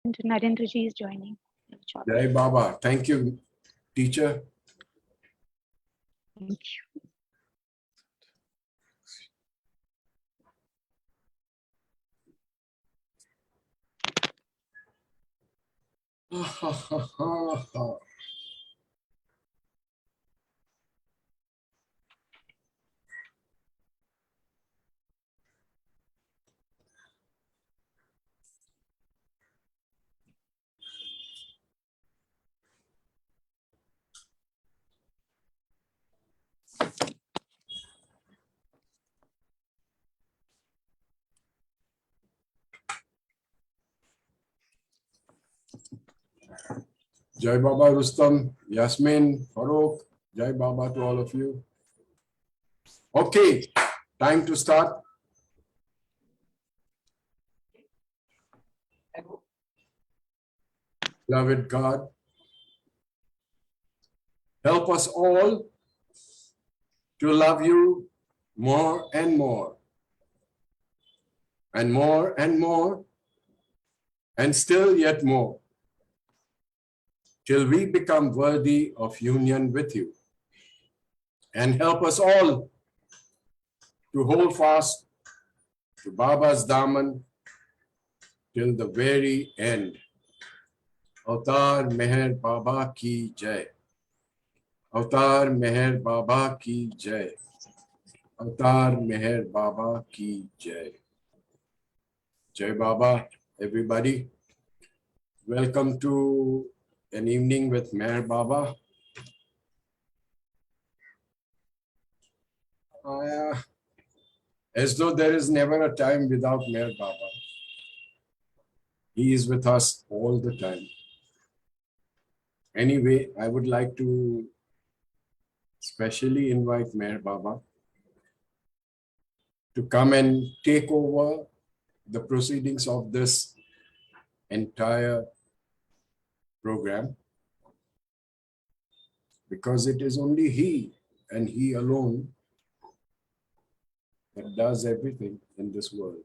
And Narendra ji is joining. Jai Baba. Thank you, teacher. Thank you. Jai Baba Rustam, Yasmin, Farooq, Jai Baba to all of you. Okay, time to start. Beloved God, help us all to love you more and more, and more and more, and still yet more, till we become worthy of union with you. And help us all to hold fast to Baba's Daman till the very end. Avatar Meher Baba ki Jai. Avatar Meher Baba ki Jai. Avatar Meher Baba ki Jai. Jai Baba, everybody. Welcome to an evening with Meher Baba. As though there is never a time without Meher Baba. He is with us all the time. Anyway, I would like to specially invite Meher Baba to come and take over the proceedings of this entire program, because it is only he and he alone that does everything in this world.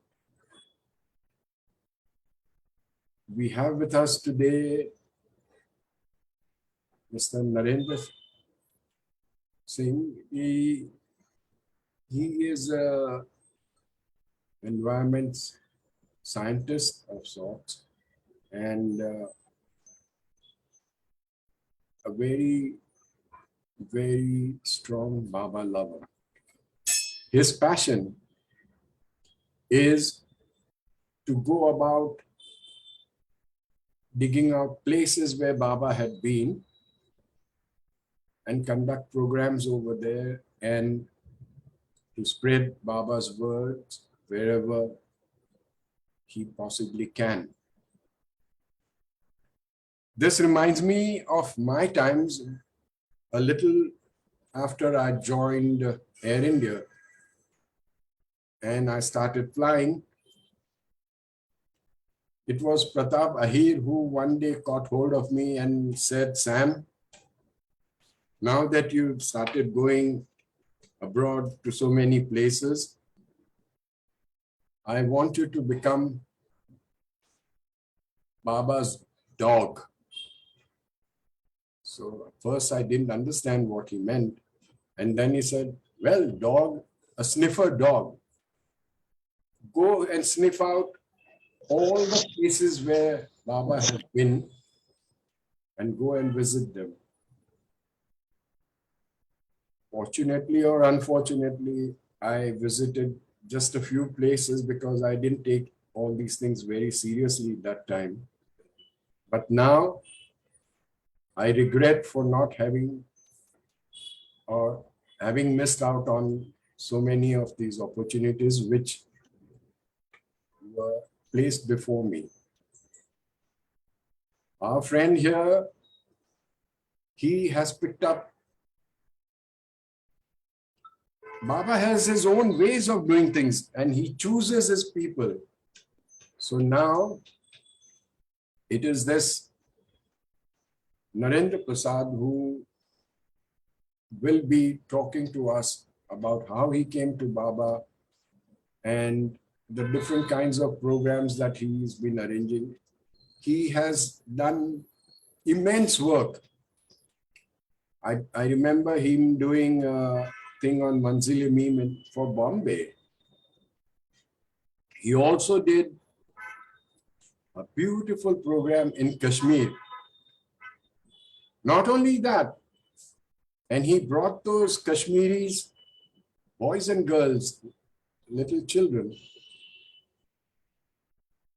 We have with us today Mr. Narendra Singh. He is an environment scientist of sorts, and a very, very strong Baba lover. His passion is to go about digging out places where Baba had been and conduct programs over there and to spread Baba's words wherever he possibly can. This reminds me of my times a little after I joined Air India and I started flying. It was Pratap Ahir who one day caught hold of me and said, "Sam, now that you've started going abroad to so many places, I want you to become Baba's dog." So first I didn't understand what he meant. And then he said, "Well, dog, a sniffer dog. Go and sniff out all the places where Baba has been and go and visit them." Fortunately or unfortunately, I visited just a few places because I didn't take all these things very seriously that time. But now I regret for not having or having missed out on so many of these opportunities which were placed before me. Our friend here, he has picked up. Baba has his own ways of doing things and he chooses his people. So now it is this Narendra Prasad who will be talking to us about how he came to Baba and the different kinds of programs that he's been arranging. he has done immense work. I remember him doing a thing on Manzil Meme for Bombay. He also did a beautiful program in Kashmir. Not only that, and he brought those Kashmiris, boys and girls, little children,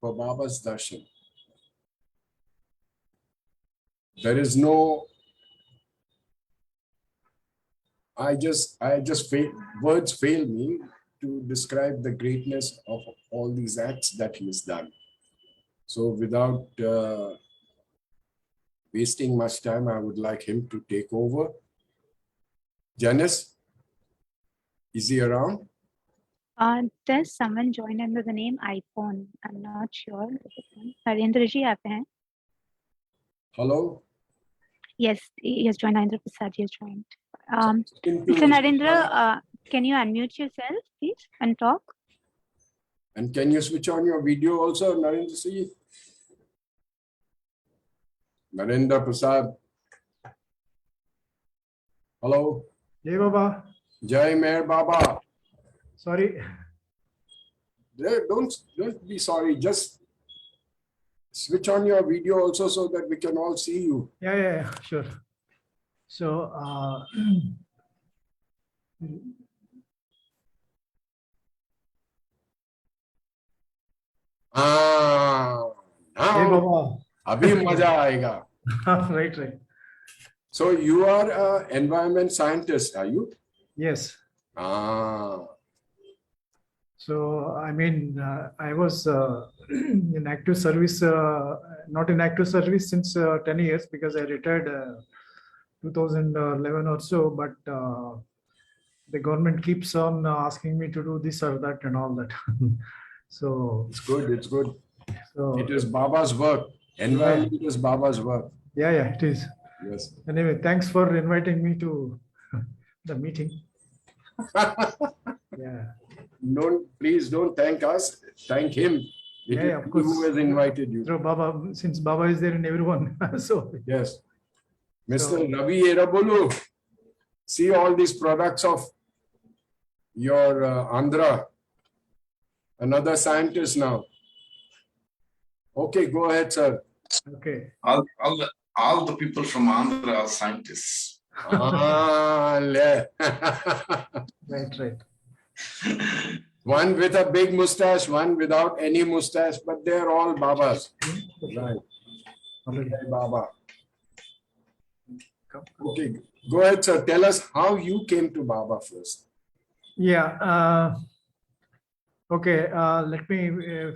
for Baba's darshan. There is no, words fail me to describe the greatness of all these acts that he has done. So without wasting much time, I would like him to take over. Janice, is he around? There's someone joined under the name iPhone. I'm not sure. Narendra ji, aap hain? Hello? Yes, he has joined. Narendra Prasad has joined. Into- Mr. Narendra, can you unmute yourself, please, and talk? And can you switch on your video also, Narendra Singh? Narendra Prasad. Hello? Jai Baba. Jai Meher Baba. Sorry. Don't be sorry. Just switch on your video also so that we can all see you. Yeah, sure. So, Jai Now Baba. abhi maja aayega. Right. So you are an environment scientist, are you? Yes. So, I mean, I was in active service, not in active service since 10 years because I retired 2011 or so, but the government keeps on asking me to do this or that and all that. So It's good. It's good. So It is Baba's work. Environment is Baba's work. Yeah, it is. Yes. Anyway, thanks for inviting me to the meeting. Yeah. Please don't thank us. Thank him. It is Of he course. who has invited you. So Baba, since Baba is there in everyone, so Yes. Mr. So- Ravi Erabolu, see all these products of your Andhra. Another scientist now. Okay, go ahead, sir. okay. All the people from Andhra are scientists. Right. One with a big mustache, one without any mustache, but they're all Babas. Right. Already. Jai Baba. Okay, go ahead, sir. Tell us how you came to Baba first. Yeah. Okay. Let me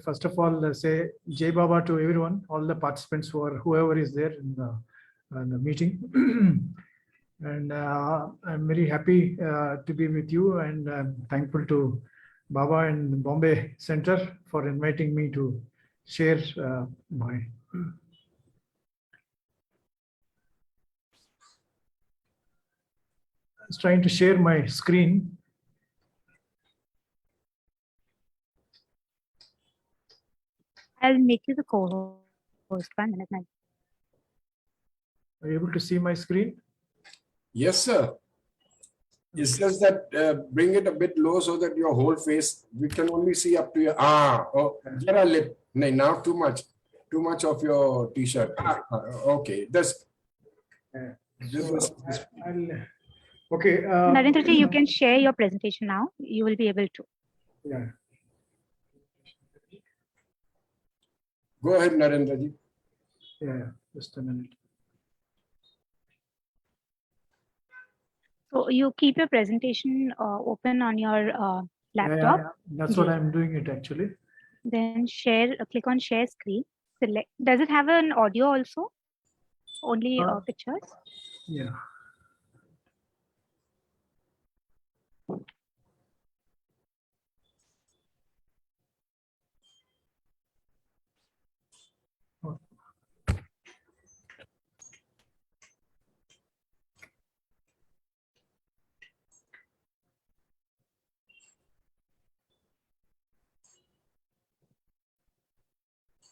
first of all say Jai Baba to everyone, all the participants whoever is there in the meeting. And I'm very happy to be with you, and I'm thankful to Baba and Bombay Center for inviting me to share my. I was trying to share my screen. I'll make you the co-host. 1 minute. Are you able to see my screen? Yes, sir. It's just that bring it a bit low so that your whole face, we can only see up to your, get a lip. No, now too much of your t-shirt. Okay, Okay. Narendra ji, you can share your presentation now. You will be able to. Yeah. Go ahead, Narendra ji. Yeah, just a minute. So you keep your presentation open on your laptop. Yeah. That's what I'm doing it actually. Then click on share screen. Select. Does it have an audio also? Only pictures? Yeah.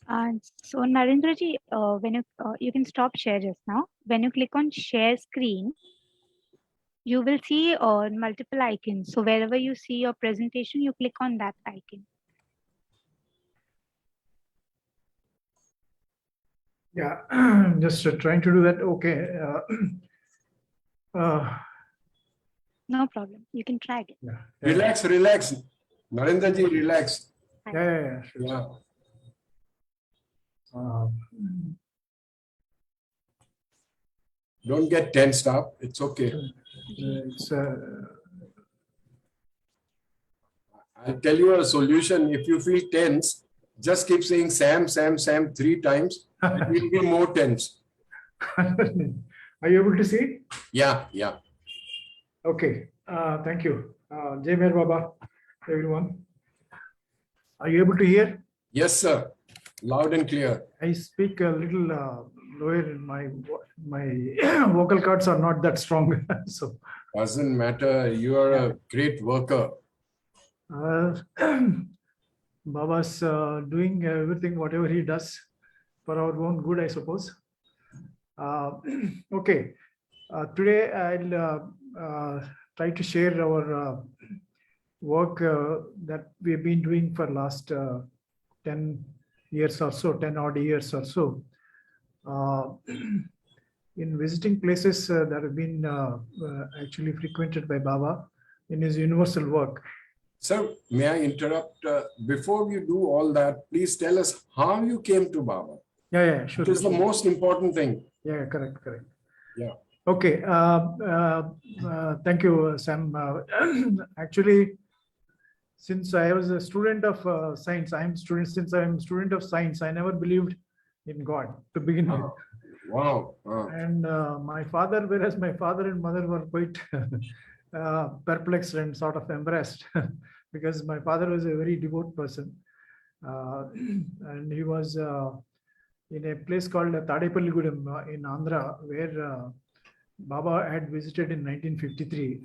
So Narendra ji, when you can stop share just now. When you click on share screen, you will see multiple icons. So wherever you see your presentation, you click on that icon. Yeah, just trying to do that. Okay. No problem. You can try it. Yeah. Relax, relax. Narendra ji, relax. Yeah. Sure. Yeah. Don't get tensed up. It's okay. It's I'll tell you a solution. If you feel tense, just keep saying Sam, Sam, Sam 3 times. And you'll be more tense. Are you able to see? Yeah, yeah. Okay. Thank you. Jai Mehr Baba, everyone. Are you able to hear? Yes, sir. Loud and clear. I speak a little lower. My vocal cords are not that strong. So Doesn't matter. You are a great worker. Baba's doing everything, whatever he does, for our own good, I suppose. Okay. Today I'll try to share our work that we've been doing for last 10 years or so, 10 odd years or so. In visiting places that have been actually frequented by Baba in his universal work. Sir, may I interrupt? Before you do all that, please tell us how you came to Baba. Yeah, sure. It is the most important thing. Yeah, correct. Yeah. Okay. Thank you, Sam. Actually, since I was a student of science, since I'm a student of science, I never believed in God to begin with. Wow. And my father, whereas my father and mother were quite perplexed and sort of embarrassed because my father was a very devout person. And he was in a place called Tadepalligudem in Andhra, where Baba had visited in 1953,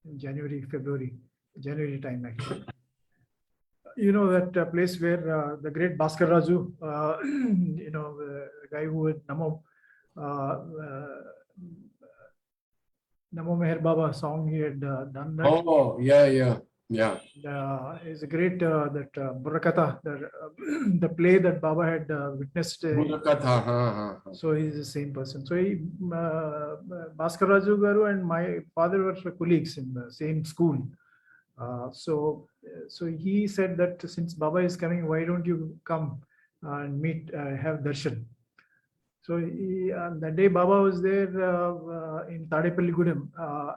in January time actually. You know that place where the great Bhaskar Raju, the guy who had Namo Meher Baba song, he had done that. Oh, yeah. Is a great that Burakatha, the play that Baba had witnessed. So he's the same person. So he, Bhaskar Raju Garu and my father were colleagues in the same school. So he said that since Baba is coming, why don't you come and meet, have darshan? So that day Baba was there in Tadepalligudem,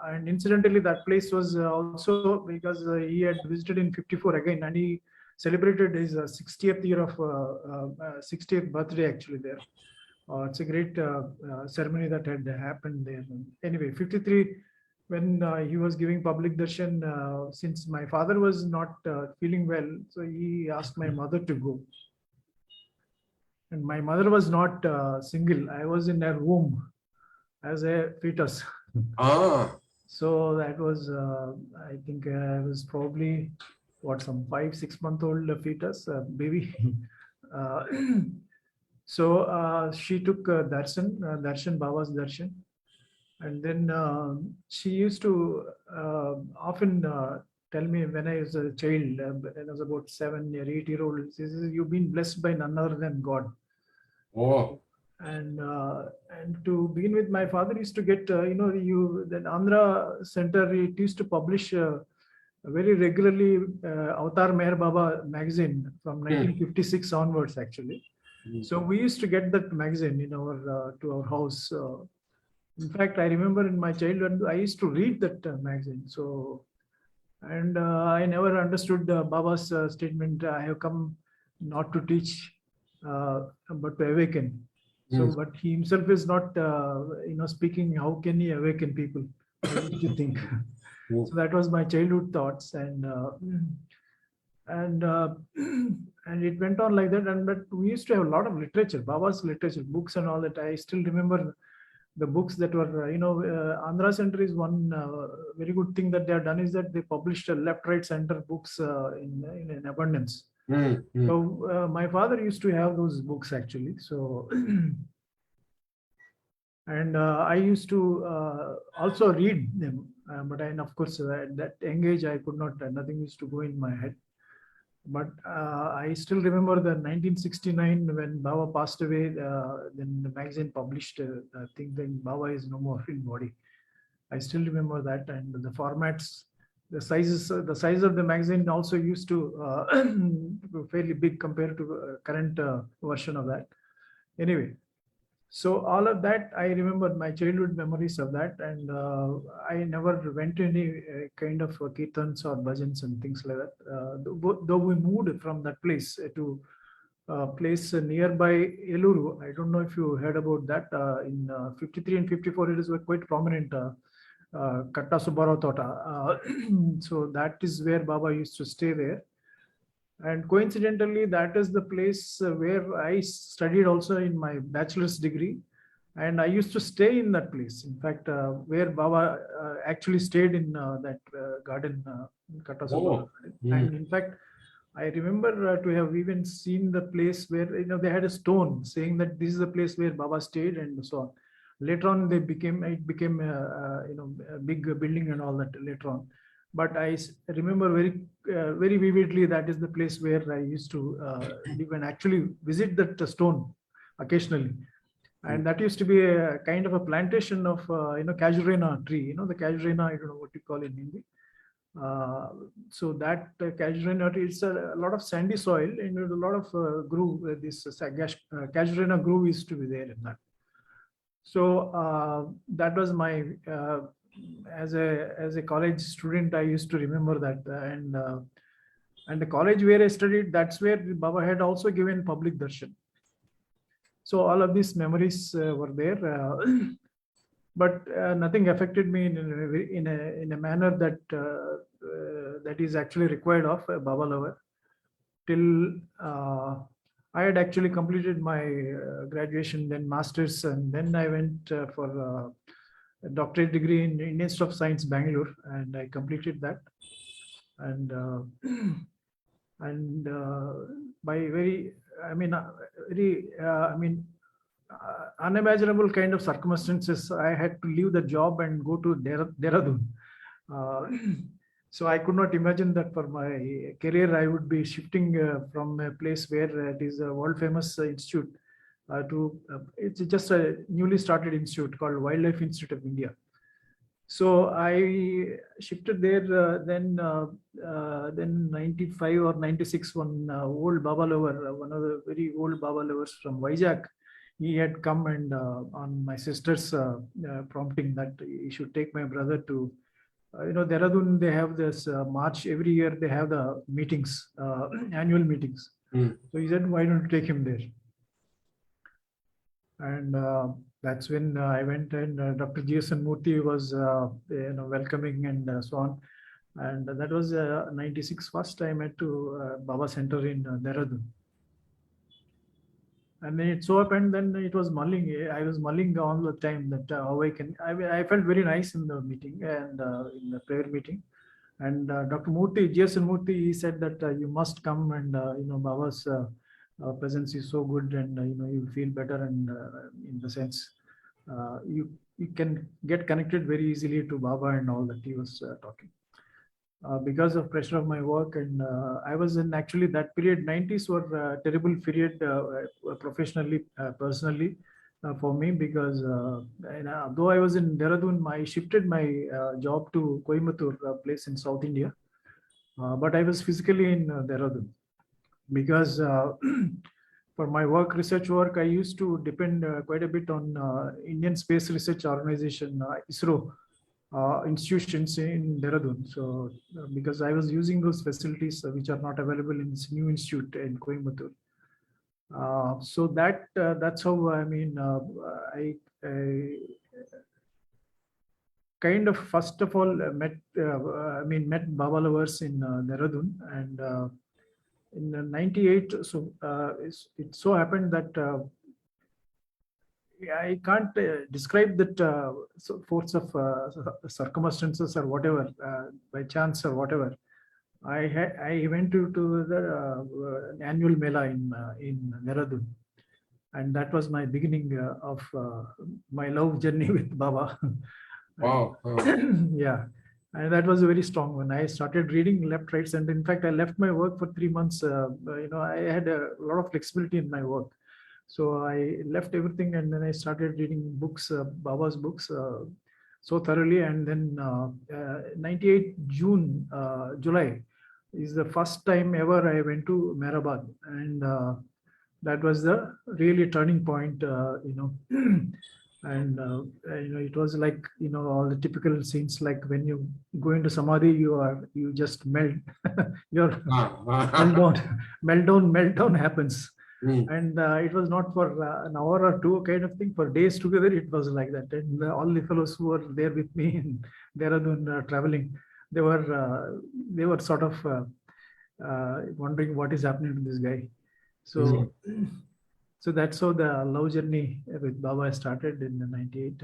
and incidentally that place was also because he had visited in 54 again, and he celebrated his 60th year of 60th birthday actually there. It's a great ceremony that had happened there. Anyway, 53, when he was giving public darshan, since my father was not feeling well, so he asked my mother to go. And my mother was not single. I was in her womb as a fetus. So that was, I think I was probably, some 5-6 month old fetus, baby. So she took darshan, Baba's darshan. And then she used to often tell me when I was a child, when I was about 7 or 8 year old, she says, you've been blessed by none other than God. Oh. And to begin with, my father used to get, that Andhra Center, it used to publish very regularly Avatar Meher Baba magazine from 1956 onwards, actually. So we used to get that magazine in our to our house. In fact, I remember in my childhood, I used to read that magazine. So, and I never understood Baba's statement, I have come not to teach, but to awaken. So, but he himself is not, speaking, how can he awaken people? What do you think? So that was my childhood thoughts. And it went on like that. But we used to have a lot of literature, Baba's literature, books and all that. I still remember the books that were, Andhra Center is one very good thing that they have done is that they published left, right, center books in abundance. So my father used to have those books actually. So, and I used to also read them, but of course at that young age I could not. Nothing used to go in my head. But I still remember the 1969 when Baba passed away. Then the magazine published the thing then Baba is no more in body. I still remember that, and the formats, the sizes, the size of the magazine also used to fairly big compared to current version of that. Anyway, so all of that I remember my childhood memories of that, and I never went to any kind of kirtans or bhajans and things like that. Though we moved from that place to a place nearby Eluru. I don't know if you heard about that. In 53 and 54, it is a quite prominent Katta Subbarao Tota. So that is where Baba used to stay there. And coincidentally, that is the place where I studied also in my bachelor's degree. And I used to stay in that place. In fact, where Baba actually stayed in that garden, Katta Subbarao. And in fact, I remember to have even seen the place where they had a stone saying that this is the place where Baba stayed and so on. Later on, it became a big building and all that later on. But I remember very vividly that is the place where I used to live and actually visit that stone occasionally. And that used to be a kind of a plantation of casuarina tree. The casuarina, I don't know what you call it in Hindi. So that casuarina tree, it's a lot of sandy soil and a lot of groove. This casuarina groove used to be there in that. So that was my as a college student, I used to remember that, and the college where I studied, that's where Baba had also given public darshan. So all of these memories were there, but nothing affected me in a manner that that is actually required of a Baba lover till I had actually completed my graduation, then masters, and then I went for a doctorate degree in Indian Institute of Science, Bangalore, and I completed that. And by very unimaginable kind of circumstances, I had to leave the job and go to Dehradun. So I could not imagine that for my career I would be shifting from a place where it is a world famous institute to it's just a newly started institute called Wildlife Institute of India. So I shifted there then 95 or 96, one old Baba lover, one of the very old Baba lovers from Vizag, he had come and on my sister's prompting that he should take my brother to Dehradun. They have this March every year, they have the meetings, annual meetings. So he said, why don't you take him there? And that's when I went, and Dr. G.S.N. Murthy was welcoming and so on. And that was 96 first I met to Baba Center in Dehradun. And then it so happened, then it was mulling. I was mulling all the time that how I felt very nice in the meeting and in the prayer meeting. And Dr. Murthy, G.S.N. Murthy, he said that you must come and Baba's presence is so good, and you feel better, and in the sense you can get connected very easily to Baba and all that he was talking. Because of pressure of my work, and I was in actually that period, 90s were a terrible period professionally, personally for me, because though I was in Dehradun, I shifted my job to Coimbatore, a place in South India, but I was physically in Dehradun because for my work, research work, I used to depend quite a bit on Indian Space Research Organization, ISRO, institutions in Dehradun. So because I was using those facilities which are not available in this new institute in Coimbatore. So that's how I kind of first of all met Baba lovers in Dehradun, and in 98. So it so happened that I can't describe that force of circumstances or whatever, by chance or whatever. I went to the annual Mela in Dehradun, and that was my beginning of my love journey with Baba. Wow. Yeah, and that was a very strong one. I started reading left, right, center. In fact, I left my work for 3 months. I had a lot of flexibility in my work, so I left everything and then I started reading books, Baba's books, so thoroughly. And then 98 July is the first time ever I went to Mehrabad, and that was the really turning point. And it was like all the typical scenes, like when you go into samadhi, you just melt. Your meltdown happens. And it was not for an hour or two kind of thing. For days together, it was like that. And all the fellows who were there with me in Dehradun traveling, they were sort of wondering what is happening to this guy. So, so that's how the love journey with Baba started in '98,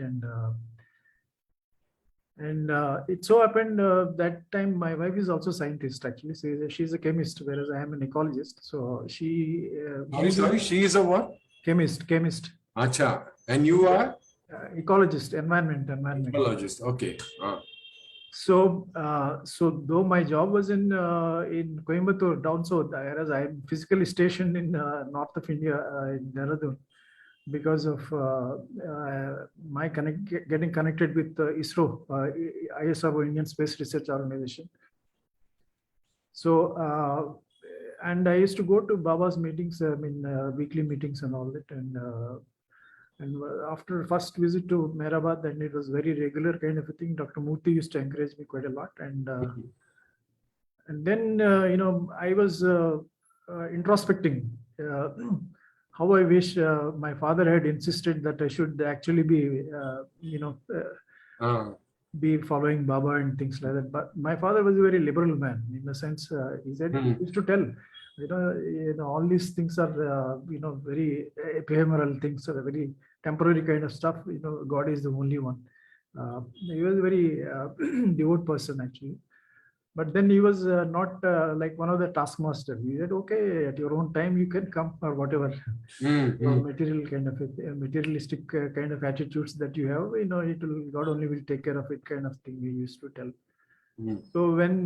and it so happened that time my wife is also a scientist. Actually, she's a chemist, whereas I am an ecologist. So she. Sorry, she is a what? Chemist. Acha. And you are? Ecologist, environment. Ecologist. Okay. So though my job was in Coimbatore down south, whereas I am physically stationed in north of India in Dehradun, because of my getting connected with ISRO, ISRO, Indian Space Research Organization. So and I used to go to Baba's meetings, weekly meetings and all that, and after first visit to Mehrabad, then it was very regular kind of a thing. Dr. Murthy used to encourage me quite a lot, and then I was introspecting. How I wish my father had insisted that I should actually be, be following Baba and things like that. But my father was a very liberal man, in the sense he said he used to tell, all these things are, very ephemeral things, are very temporary kind of stuff. God is the only one. He was a very devout person, actually. But then he was not like one of the taskmasters. He said, okay, at your own time, you can come, or whatever. Materialistic kind of attitudes that you have, God only will take care of it, kind of thing he used to tell. So when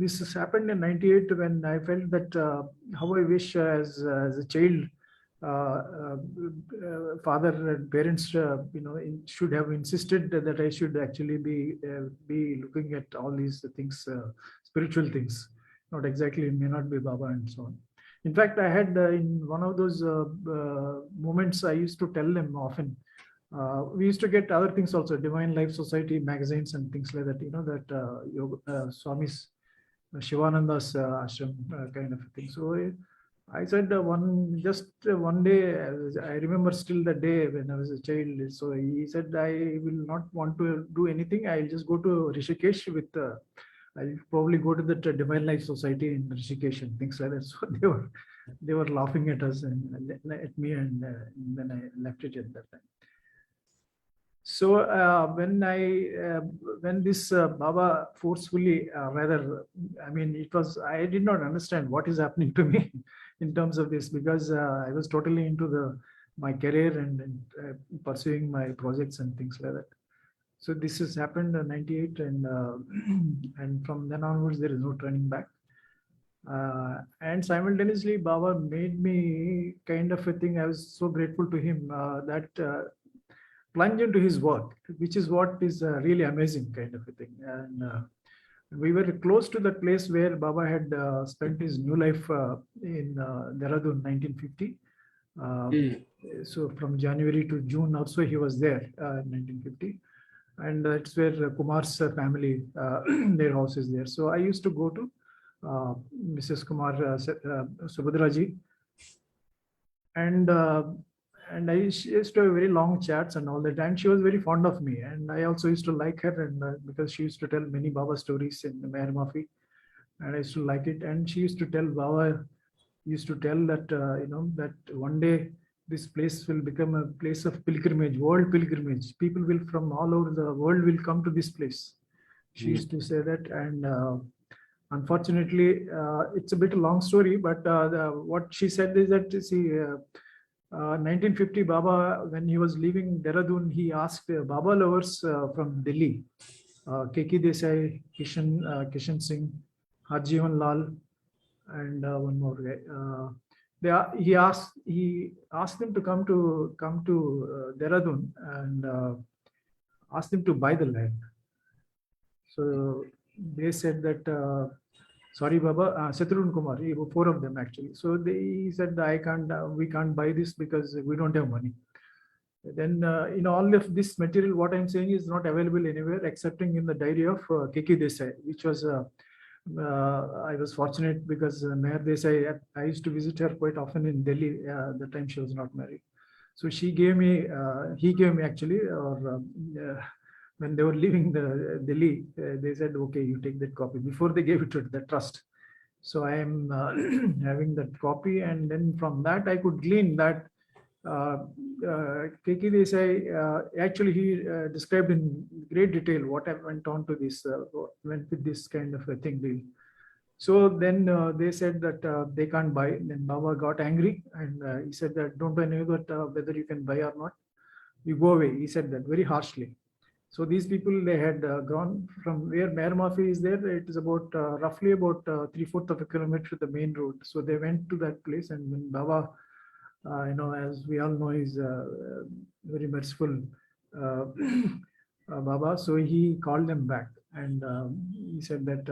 this has happened in '98, when I felt that how I wish as a child, father and parents, should have insisted that I should actually be looking at all these things, spiritual things, not exactly, it may not be Baba and so on. In fact, I had in one of those moments, I used to tell them often. We used to get other things also, Divine Life Society magazines and things like that. That Swami's Shivananda's ashram kind of a thing. So I said one day, I remember still the day when I was a child. So he said, I will not want to do anything. I'll just go to Rishikesh with, I'll probably go to the Divine Life Society in Rishikesh and things like that. So they were laughing at us and at me, and then I left it at that time. So when this Baba forcefully, I did not understand what is happening to me in terms of this, because I was totally into my career and pursuing my projects and things like that. So this has happened in '98, and from then onwards there is no turning back. And simultaneously, Baba made me kind of a thing. I was so grateful to him that plunge into his work, which is what is really amazing kind of a thing. And we were close to that place where Baba had spent his new life in Dehradun, 1950. So from January to June also he was there in 1950. And that's where Kumar's family, their house is there. So I used to go to Mrs. Kumar Subhadraji, and I used to have very long chats and all that. And she was very fond of me, and I also used to like her, and because she used to tell many Baba stories in the Meher Mafi, and I used to like it. And she used to tell Baba, that that one day this place will become a place of pilgrimage, world pilgrimage. People will from all over the world will come to this place She used to say that, and unfortunately, it's a bit a long story, but what she said is that, see, 1950 Baba, when he was leaving Dehradun, he asked Baba lovers from Delhi, Keki Desai, Kishan Singh, Harjivan Lal, and one more guy. He asked them to come to Dehradun and asked them to buy the land. So they said that, sorry, Baba, Satrun Kumar, four of them actually. So he said, we can't buy this because we don't have money. Then all of this material, what I'm saying is not available anywhere excepting in the diary of Keki Desai, which was, I was fortunate because Meher Desai, I used to visit her quite often in Delhi. The time she was not married. So he gave me actually, or when they were leaving the Delhi, they said, okay, you take that copy before they gave it to the trust. So I am having that copy, and then from that I could glean that Keki Desai, actually he described in great detail what I went on to this, went with this kind of a thing. So then they said that they can't buy. Then Baba got angry and he said that, don't I know that whether you can buy or not? You go away. He said that very harshly. So these people, they had gone from where Meher Mafi is there. It is about roughly about 3/4 of a kilometer to the main road. So they went to that place, and when Baba, as we all know, is very merciful Baba. So he called them back, and he said that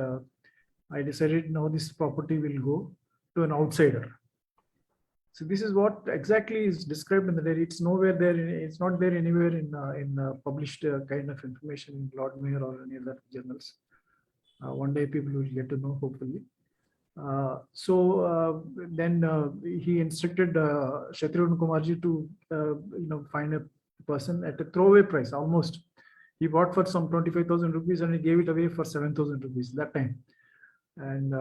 I decided now this property will go to an outsider. So this is what exactly is described in the diary. It's nowhere there. It's not there anywhere in published kind of information in Lord Mayor or any other journals. One day people will get to know, hopefully. Then he instructed Shatrughan Kumarji to find a person at a throwaway price almost. He bought for some 25,000 rupees and he gave it away for 7,000 rupees that time. And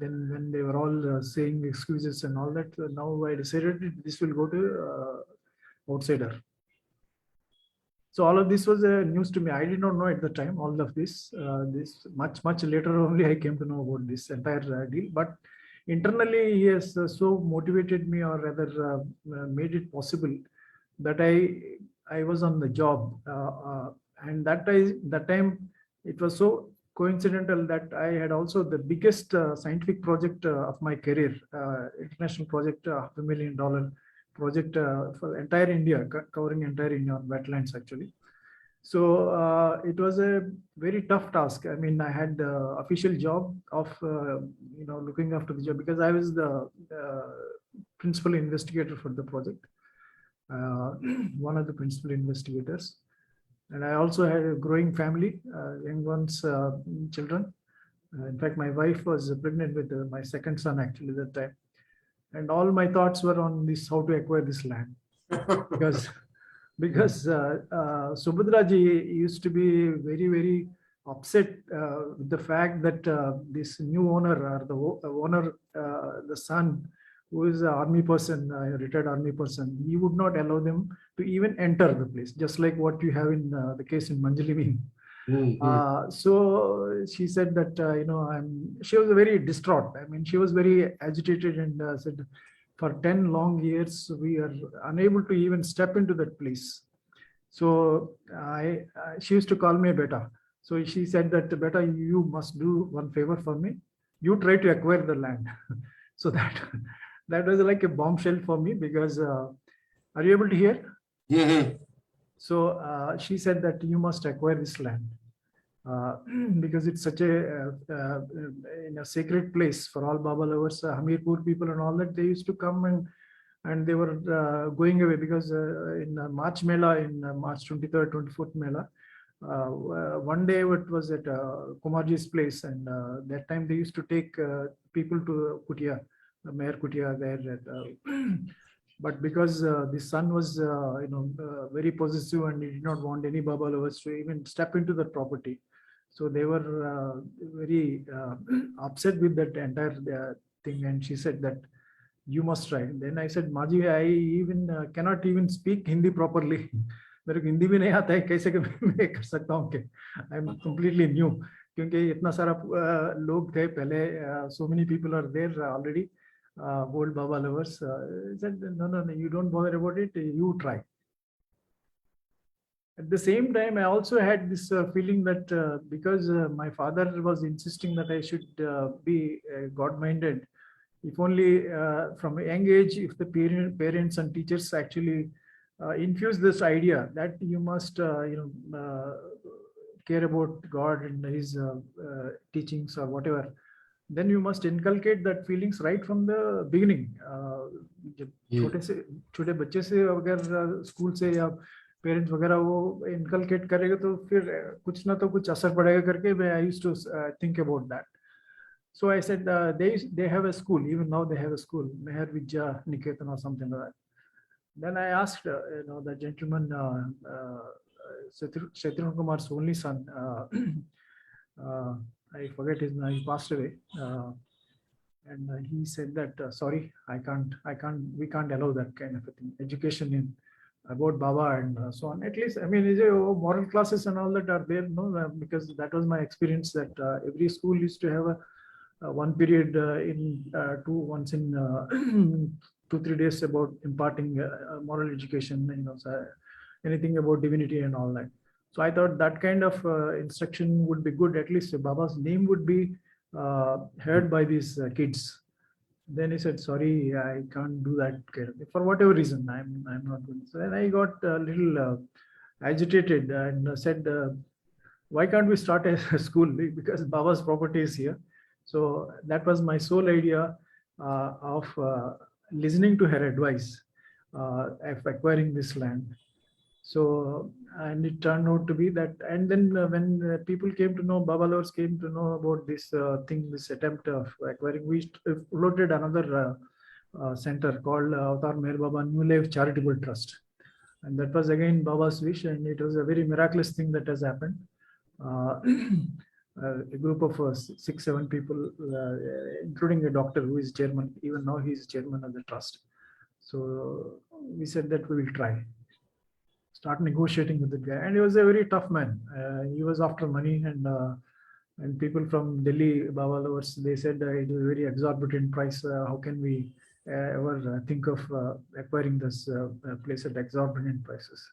then when they were all saying excuses and all that, now I decided this will go to outsider. So all of this was news to me. I did not know at the time all of this. This much later only I came to know about this entire deal. But internally, he has so motivated me, or rather made it possible, that I was on the job, and that time it was so coincidental that I had also the biggest scientific project of my career, international project, $500,000 project for entire India, covering entire India on wetlands actually. So it was a very tough task. I mean, I had the official job of looking after the job because I was the principal investigator for the project, one of the principal investigators. And I also had a growing family, young ones, children. In fact, my wife was pregnant with my second son actually that time. And all my thoughts were on this, how to acquire this land. because Subhadraji used to be very, very upset with the fact that this new owner, or the son, who is an army person, a retired army person, he would not allow them to even enter the place, just like what you have in the case in Manjali. So she said that, she was very distraught. I mean, she was very agitated and said, for 10 long years, we are unable to even step into that place. So she used to call me Beta. So she said that, Beta, you must do one favor for me. You try to acquire the land. So that was like a bombshell for me because, are you able to hear? Mm-hmm. So she said that you must acquire this land because it's such a sacred place for all Baba lovers, Hamirpur people and all that. They used to come and they were going away because in March Mela, in March 23rd, 24th Mela, one day it was at Kumarji's place, and that time they used to take people to Kutia, Mayor Kutia there. But because the son was, very possessive and he did not want any Baba lovers to even step into that property. So they were very upset with that entire thing. And she said that you must try. Then I said, Maji, I even cannot even speak Hindi properly. मेरे को हिंदी भी नहीं आता है, कैसे मैं कर सकता हूँ कि आई एम कंप्लीटली न्यू, क्योंकि इतना सारा लोग थे पहले, so many people are there already, old Baba lovers. Said no, you don't bother about it, you try. At the same time, I also had this feeling that because my father was insisting that I should be God-minded, if only from a young age, if the parents and teachers actually infuse this idea that you must, care about God and His teachings or whatever, then you must inculcate that feelings right from the beginning. छोटे बच्चे से अगर school से या parents वगैरह वो inculcate करेगा तो फिर कुछ ना तो कुछ असर पड़ेगा करके मैं I used to think about that. So I said they have a school, even now they have a school, Meher Vidya Niketan or something like that. Then I asked the gentleman, Shetran Kumar's only son, I forget his name, he passed away, and he said that sorry, we can't allow that kind of a thing, education in about Baba and so on. At least, I mean, moral classes and all that are there, no, because that was my experience that every school used to have a one period once in 2-3 days about imparting moral education, so anything about divinity and all that. So I thought that kind of instruction would be good. At least Baba's name would be heard by these kids. Then he said, sorry, I can't do that for whatever reason. I'm not going. So then I got a little agitated and said, why can't we start a school? Because Baba's property is here. So that was my sole idea of listening to her advice of acquiring this land. So, and it turned out to be that, and then when people came to know, Baba lovers came to know about this thing, this attempt of acquiring, we floated another center called Avatar Meher Baba New Life Charitable Trust. And that was again Baba's wish, and it was a very miraculous thing that has happened. A group of 6-7 people, including a doctor who is chairman, even now he is chairman of the trust. So we said that we will try. Start negotiating with the guy, and he was a very tough man. He was after money, and people from Delhi, Baba lovers, they said it is a very exorbitant price. How can we ever think of acquiring this place at exorbitant prices?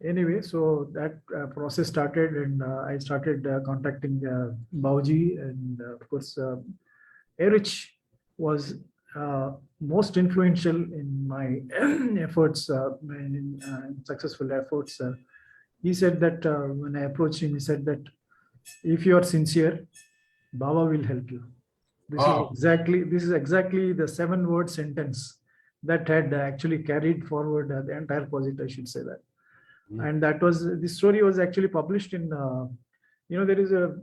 Anyway, so that process started, and I started contacting Bauji, and of course, Erich was most influential in my efforts, in successful efforts. He said that when I approached him, he said that if you are sincere, Baba will help you. This is exactly the 7-word sentence that had actually carried forward the entire project, I should say that. And that was, this story was actually published in, there is a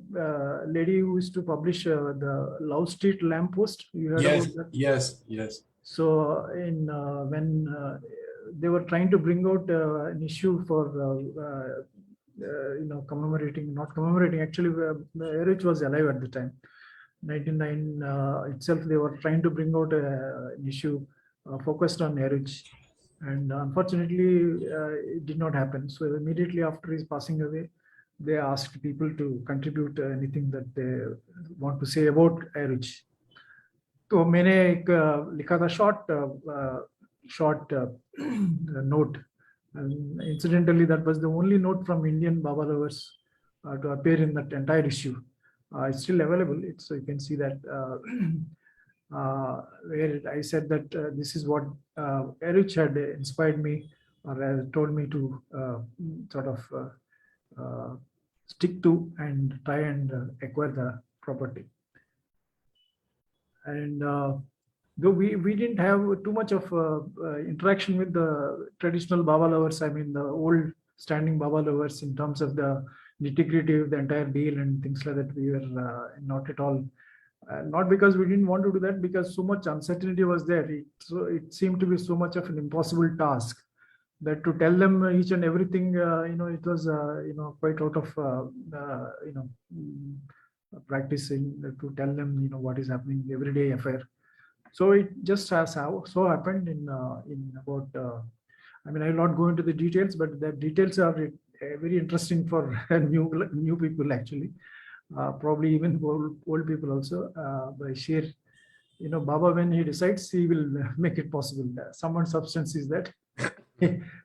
lady who used to publish the Love Street Lamppost. You heard about that? Yes. So when they were trying to bring out an issue for, not commemorating, actually, Erich was alive at the time. 1999 itself, they were trying to bring out an issue focused on Erich. And unfortunately, it did not happen. So immediately after his passing away, they asked people to contribute anything that they want to say about Erich. So मैंने एक लिखा था short note. And incidentally, that was the only note from Indian Baba lovers to appear in that entire issue. It's still available. So you can see that where I said that this is what Erich had inspired me, or told me to sort of stick to and try and acquire the property. And though we didn't have too much of interaction with the traditional Baba lovers, I mean the old standing Baba lovers, in terms of the nitty-gritty of the entire deal and things like that, we were not at all. Not because we didn't want to do that, because so much uncertainty was there. It seemed to be so much of an impossible task that to tell them each and everything, it was, quite out of, practicing to tell them, what is happening, everyday affair. So it just has so happened in about, I mean, I will not go into the details, but the details are very interesting for new people actually. Probably even old people also. By sheer, Baba, when he decides, he will make it possible. Someone substance is that.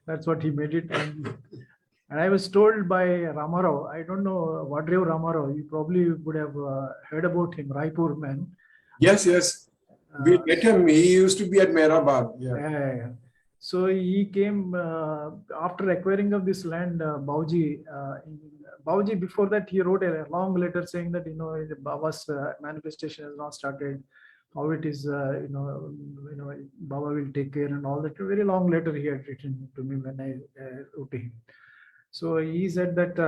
That's what he made it. And I was told by Ramarao, I don't know, Vadrev Ramarao, you probably would have heard about him, Raipur man. Yes, yes. We met him. He used to be at Mehrabad. Yeah. Yeah. So he came after acquiring of this land, Bauji. Bauji, before that, he wrote a long letter saying that, Baba's manifestation has not started. How it is, Baba will take care and all that. A very long letter he had written to me when I wrote to him. So he said that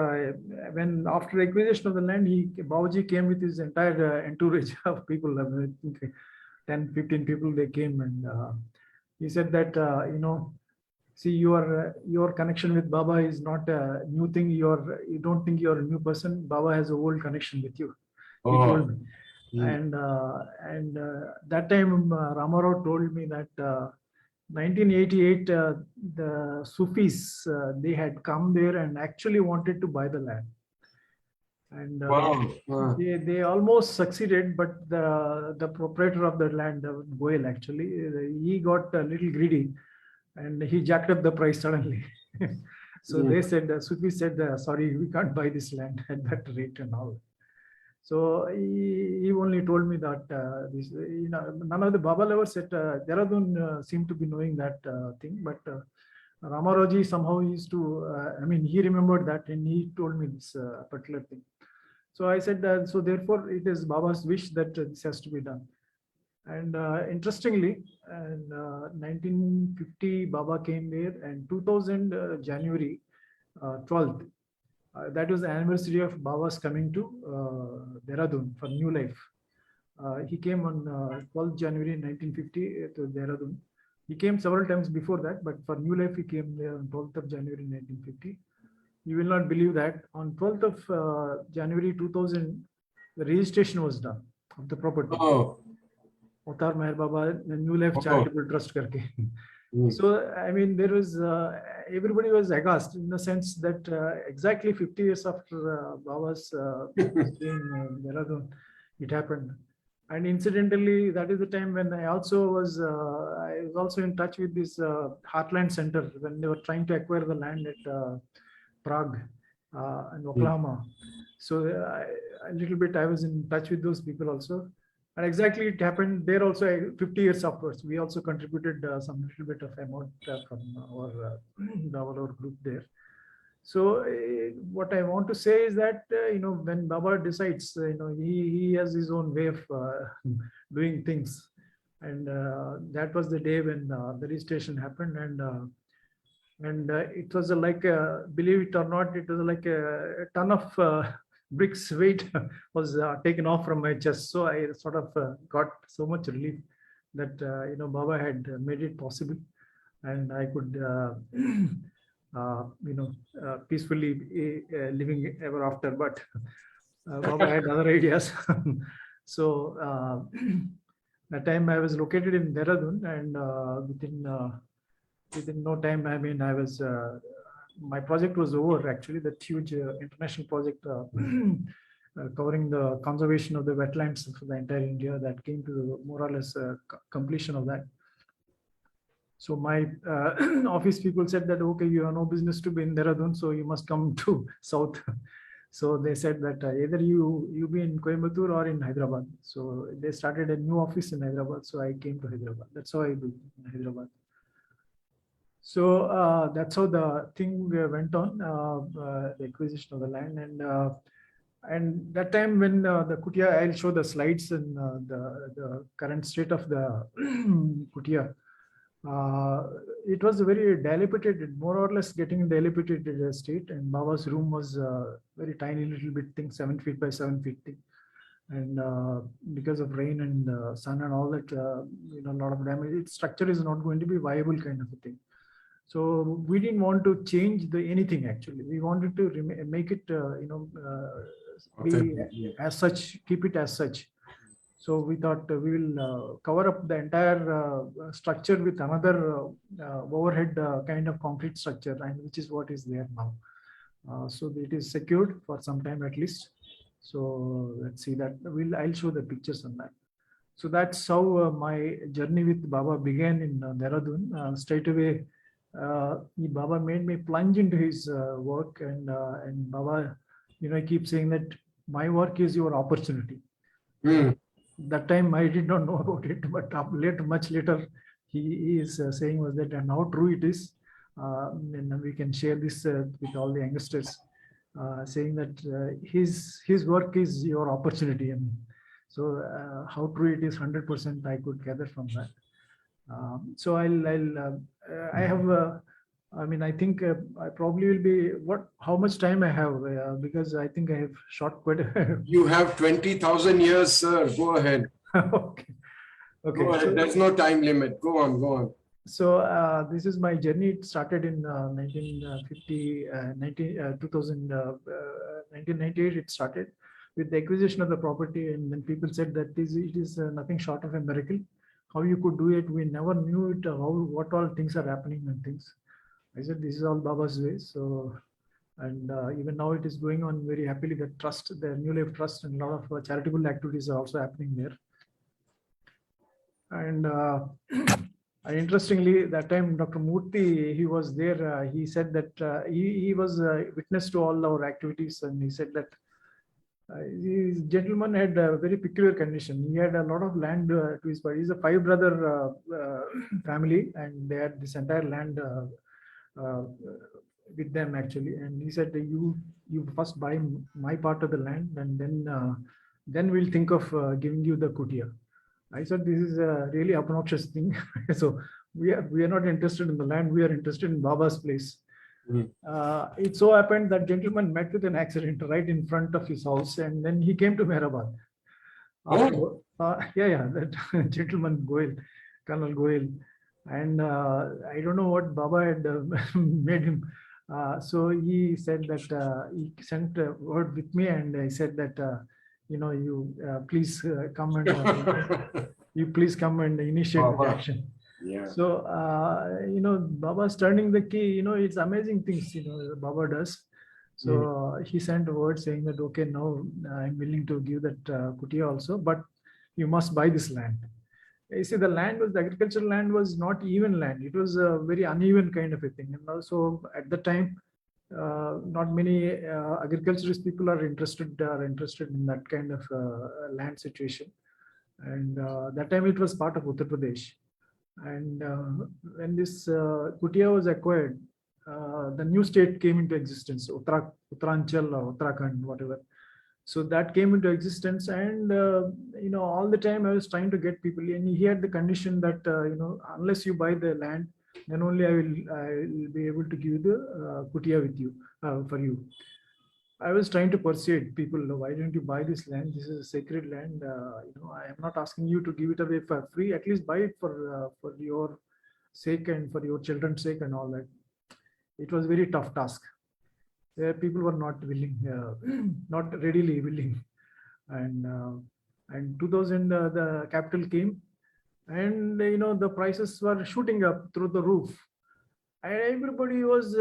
when after acquisition of the land, Bauji came with his entire entourage of people, I think 10, 15 people, they came, and he said that, see, your connection with Baba is not a new thing. You don't think you're a new person. Baba has a old connection with you. He told me. And that time Ramarao told me that 1988 the Sufis they had come there and actually wanted to buy the land, and they almost succeeded, but the proprietor of the land, Goel, actually he got a little greedy and he jacked up the price suddenly. So they said, Sufis said, sorry, we can't buy this land at that rate and all. So he only told me that none of the Baba lovers at Dehradun seem to be knowing that thing, but Ramaroji somehow used to, he remembered that and he told me this particular thing. So I said, so therefore it is Baba's wish that this has to be done. And interestingly, in 1950, Baba came there, and 2000 January 12th, that was the anniversary of Baba's coming to Dehradun for New Life. He came on 12th January 1950 to Dehradun. He came several times before that, but for New Life, he came there on 12th of January 1950. You will not believe that on 12th of January 2000, the registration was done of the property. Oh. Avatar Meher Baba, the New Life Charitable Trust karke. So, there was, everybody was aghast in the sense that exactly 50 years after Baba's being Dehradun, it happened. And incidentally, that is the time when I was also in touch with this Heartland Center when they were trying to acquire the land at Prague and Oklahoma. So a little bit, I was in touch with those people also. And exactly it happened there also 50 years afterwards. We also contributed some little bit of amount from our group there. So what I want to say is that, when Baba decides, he has his own way of doing things. And that was the day when the registration happened. And it was like, believe it or not, it was like a ton of bricks weight was taken off from my chest. So I sort of got so much relief that, Baba had made it possible. And I could, peacefully living ever after. But Baba had other ideas. So that time I was located in Dehradun, and within no time, I was, my project was over actually, that huge international project covering the conservation of the wetlands for the entire India, that came to more or less completion of that. So my office people said that, okay, you have no business to be in Dehradun, so you must come to South. So they said that either you be in Coimbatore or in Hyderabad. So they started a new office in Hyderabad. So I came to Hyderabad. That's how I did in Hyderabad. So that's how the thing went on, the acquisition of the land. And that time when the kutia, I'll show the slides and the current state of the kutia. It was a very dilapidated, more or less getting dilapidated state. And Baba's room was very tiny little bit thing, 7 feet by 7 feet thing. And because of rain and sun and all that, a lot of damage, its structure is not going to be viable kind of a thing. So we didn't want to change anything actually. We wanted to make it, be as such, keep it as such. So we thought we will cover up the entire structure with another overhead kind of concrete structure, and which is what is there now. So it is secured for some time at least. So let's see that. I'll show the pictures on that. So that's how my journey with Baba began in Dehradun. Straight away, Baba made me plunge into his work, and Baba, I keep saying that my work is your opportunity. That time I did not know about it, but much later, he is saying was that, and how true it is. And we can share this with all the youngsters, saying that his work is your opportunity. And so how true it is, 100% I could gather from that. So I have, I think I probably will be, how much time I have, because I think I have shot quite a You have 20,000 years, sir. Go ahead. Okay. Go ahead. So, there's no time limit. Go on. So this is my journey. It started in 1998. It started with the acquisition of the property, and then people said that it is nothing short of a miracle. How you could do it? We never knew it. What all things are happening and things. I said this is all Baba's way. So, and even now it is going on very happily. The trust, the New Life Trust, and a lot of charitable activities are also happening there. And interestingly, that time Dr. Murthy, he was there. He said that he was witness to all our activities, and he said that this gentleman had a very peculiar condition. He had a lot of land to his body. He's a 5-brother family, and they had this entire land with them actually. And he said, you first buy my part of the land, and then we'll think of giving you the kutia. I said, this is a really obnoxious thing. So we are not interested in the land. We are interested in Baba's place. It so happened that gentleman met with an accident right in front of his house, and then he came to Hyderabad. That gentleman Goel, Colonel Goel, and I don't know what Baba had made him. So he said that he sent a word with me, and I said that you please come and you please come and initiate the action. Yeah. So Baba's turning the key. It's amazing things Baba does. So he sent a word saying that, okay, now I'm willing to give that kutia also, but you must buy this land. You see, the agricultural land was not even land. It was a very uneven kind of a thing. And also at the time, not many agriculturist people are interested in that kind of land situation. And that time it was part of Uttar Pradesh. And when this kutia was acquired, the new state came into existence, Uttaranchal or Uttarakhand, whatever. So that came into existence, and all the time I was trying to get people, and he had the condition that unless you buy the land, then only I will be able to give the kutia with you for you. I was trying to persuade people, why don't you buy this land? This is a sacred land. I am not asking you to give it away for free. At least buy it for your sake and for your children's sake and all that. It was a very tough task. People were not willing, not readily willing. And 2000, the capital came, and the prices were shooting up through the roof. And everybody was,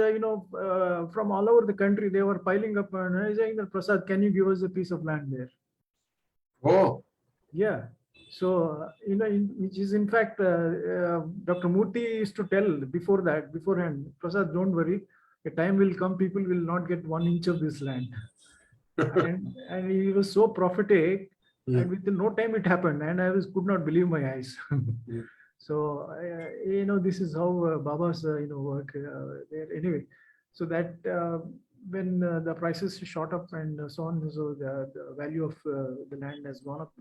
from all over the country, they were piling up and saying that, Prasad, can you give us a piece of land there? Oh. Yeah. So, which is in fact, Dr. Murthy used to tell beforehand, Prasad, don't worry. A time will come, people will not get 1 inch of this land. and he was so prophetic, and within no time it happened, and I could not believe my eyes. So, this is how Baba's, work there. Anyway, so that when the prices shot up and so on, so the value of the land has gone up,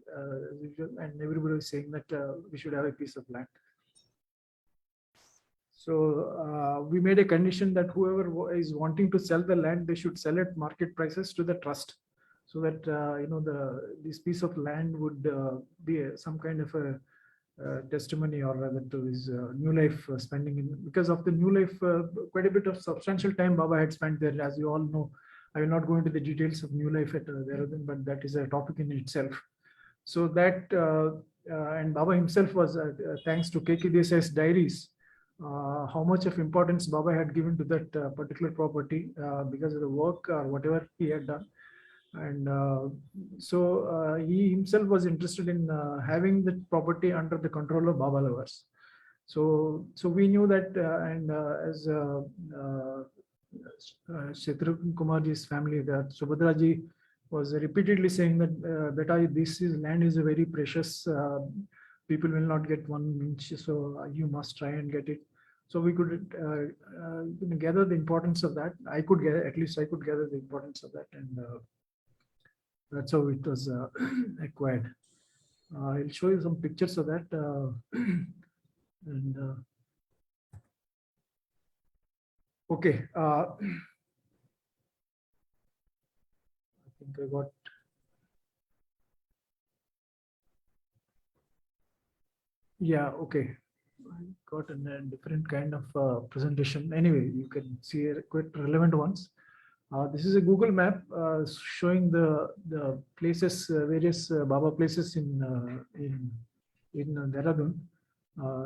and everybody was saying that we should have a piece of land. So we made a condition that whoever is wanting to sell the land, they should sell at market prices to the trust, so that this piece of land would be some kind of a testimony, or rather to his New Life spending. Because of the New Life, quite a bit of substantial time Baba had spent there, as you all know. I will not go into the details of New Life at Dehradun, but that is a topic in itself. So that and Baba himself was thanks to KK Desai's diaries, how much of importance Baba had given to that particular property because of the work or whatever he had done. And so he himself was interested in having the property under the control of Baba lovers. So we knew that, and as Shatrughan Kumarji's family, that Subhadraji was repeatedly saying that, Beta, this land is a very precious. People will not get 1 inch, so you must try and get it. So we could gather the importance of that. I could gather, at least I could gather the importance of that, and that's how it was acquired. I'll show you some pictures of that. And okay, I think I got. Yeah, okay. I got a different kind of presentation. Anyway, you can see quite relevant ones. This is a Google map showing the places, various Baba places in Dehradun.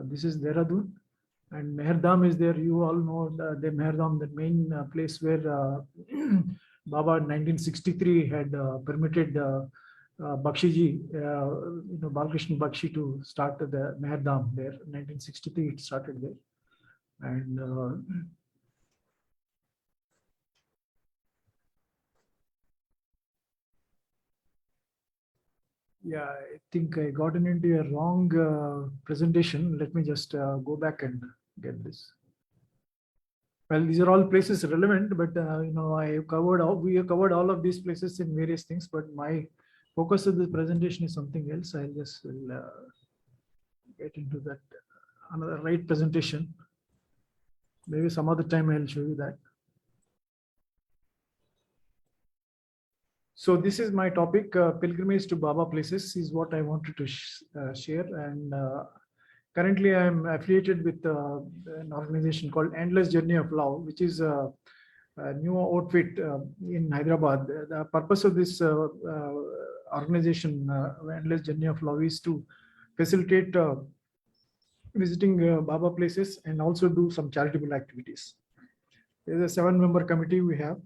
This is Dehradun, and Meherdam is there. You all know the Meherdam, the main place where Baba in 1963 had permitted Bakshiji, Balkrishna Bakshi to start the Meherdam there. 1963 it started there, and yeah, I think I gotten into a wrong presentation. Let me just go back and get this. Well, these are all places relevant, but I have covered all. We have covered all of these places in various things, but my focus of this presentation is something else. I'll just get into that another right presentation. Maybe some other time I'll show you that. So this is my topic, pilgrimage to Baba places is what I wanted to share. And currently I'm affiliated with an organization called Endless Journey of Love, which is a new outfit in Hyderabad. The purpose of this organization, Endless Journey of Love, is to facilitate visiting Baba places and also do some charitable activities. There's a 7-member committee we have.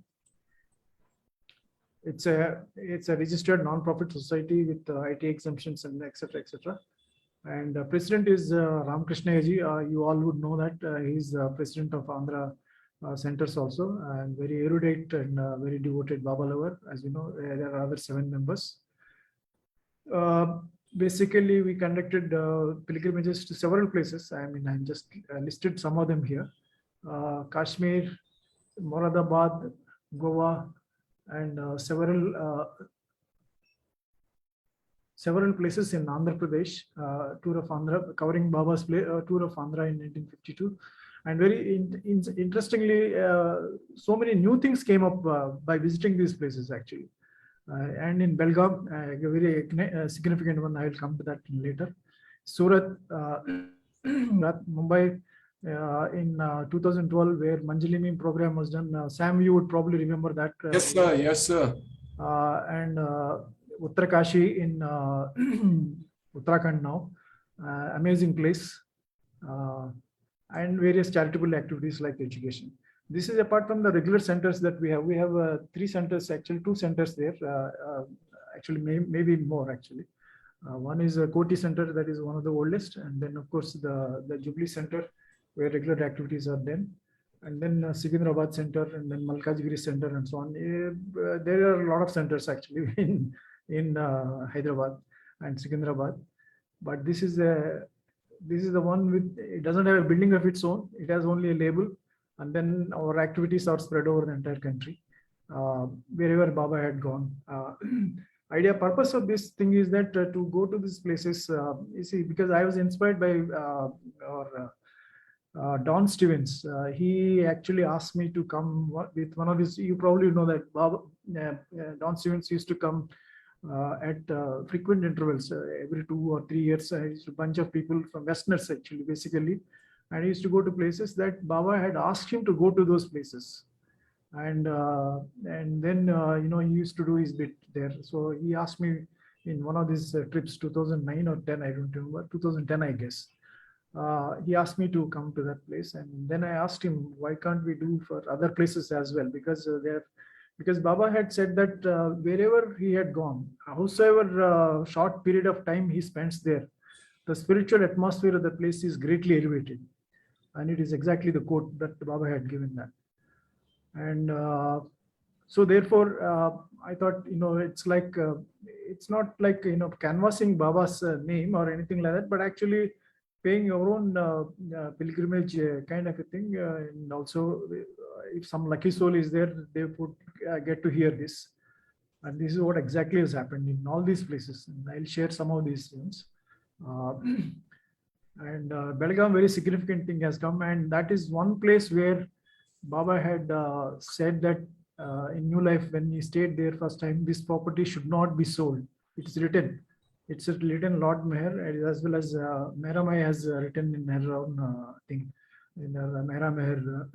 It's a registered non-profit society with IT exemptions and etc. etc. And president is Ramakrishna Yaji. You all would know that he's president of Andhra centers also, and very erudite and very devoted Baba lover. As you know, there are other 7 members. Basically, we conducted pilgrimages to several places. I mean, I'm just listed some of them here: Kashmir, Moradabad, Goa, and several places in Andhra Pradesh. Tour of Andhra, covering Baba's tour of Andhra in 1952. And very interestingly, so many new things came up by visiting these places actually. And in Belgaum, a very significant one, I will come to that later. Surat, Mumbai, in 2012, where Manjalini program was done. Sam, you would probably remember that. Yes, sir. Yes, sir. And Uttarakashi in Uttarakhand now, amazing place, and various charitable activities like education. This is apart from the regular centers that we have. We have 3 centers, actually 2 centers there. Actually, maybe more actually. One is a Koti Center, that is one of the oldest, and then of course the Jubilee Center, where regular activities are done, and then Sikandrabad Center, and then Malkajgiri Center, and so on. There are a lot of centers actually in Hyderabad and Sikandrabad, but this is the one with, it doesn't have a building of its own. It has only a label, and then our activities are spread over the entire country, wherever Baba had gone. Purpose of this thing is that to go to these places, you see, because I was inspired by Don Stevens. He actually asked me to come with one of his, you probably know that Baba, Don Stevens used to come at frequent intervals, every 2 or 3 years. A bunch of people from Westerners actually, basically, and he used to go to places that Baba had asked him to go to those places. And then he used to do his bit there. So he asked me, in one of these trips, 2009 or 10, I don't remember, 2010, I guess. He asked me to come to that place, and then I asked him, why can't we do for other places as well? Because Baba had said that wherever he had gone, howsoever short period of time he spends there, the spiritual atmosphere of the place is greatly elevated. And it is exactly the quote that Baba had given that. And so therefore, I thought, it's like, it's not like, canvassing Baba's name or anything like that, but actually paying your own pilgrimage kind of a thing. And also, if some lucky soul is there, they would get to hear this. And this is what exactly has happened in all these places. And I'll share some of these things. And Belgaum, very significant thing has come. And that is one place where Baba had said that in New Life, when he stayed there first time, this property should not be sold. It's written. It's written Lord Meher, as well as Meramai has written in her own thing. In her Mera Meher,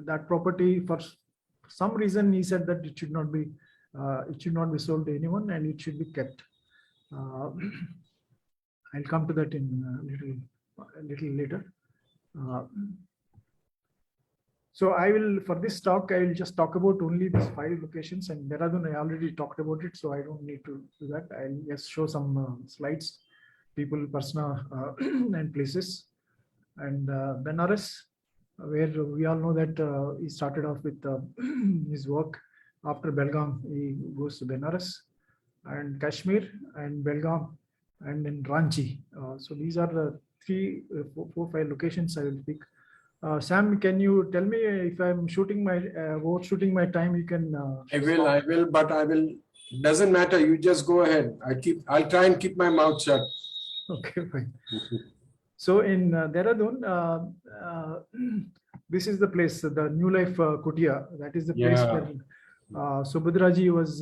that property, for some reason, he said that it should not be sold to anyone, and it should be kept. I'll come to that in a little later. So I will, for this talk, I will just talk about only these 5 locations, and Dehradun, I already talked about it, so I don't need to do that. I'll just show some slides, people, persona, and places. And Benares, where we all know that he started off with his work. After Belgaum, he goes to Benares, and Kashmir, and Belgaum, and in Ranchi. So these are the 3, 4, 5 locations I will pick. Sam, can you tell me if I'm shooting my overshooting my time? You can. I will, but I will. Doesn't matter. You just go ahead. I'll try and keep my mouth shut. Okay, fine. So in Dehradun, this is the place, the New Life Kutia. That is the place where Subhadraji was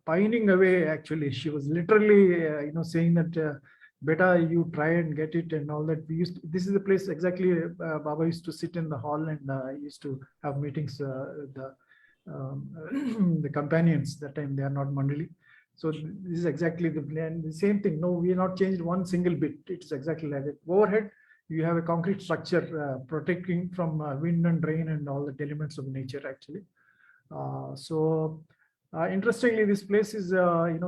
pining away. Actually, she was literally, saying that. Beta, you try and get it and all that. This is the place exactly Baba used to sit in the hall, and used to have meetings. The companions that time, they are not Mandali. So this is exactly the plan. The same thing. No, we have not changed one single bit. It's exactly like it. Overhead, you have a concrete structure protecting from wind and rain and all the elements of nature actually. Interestingly, this place is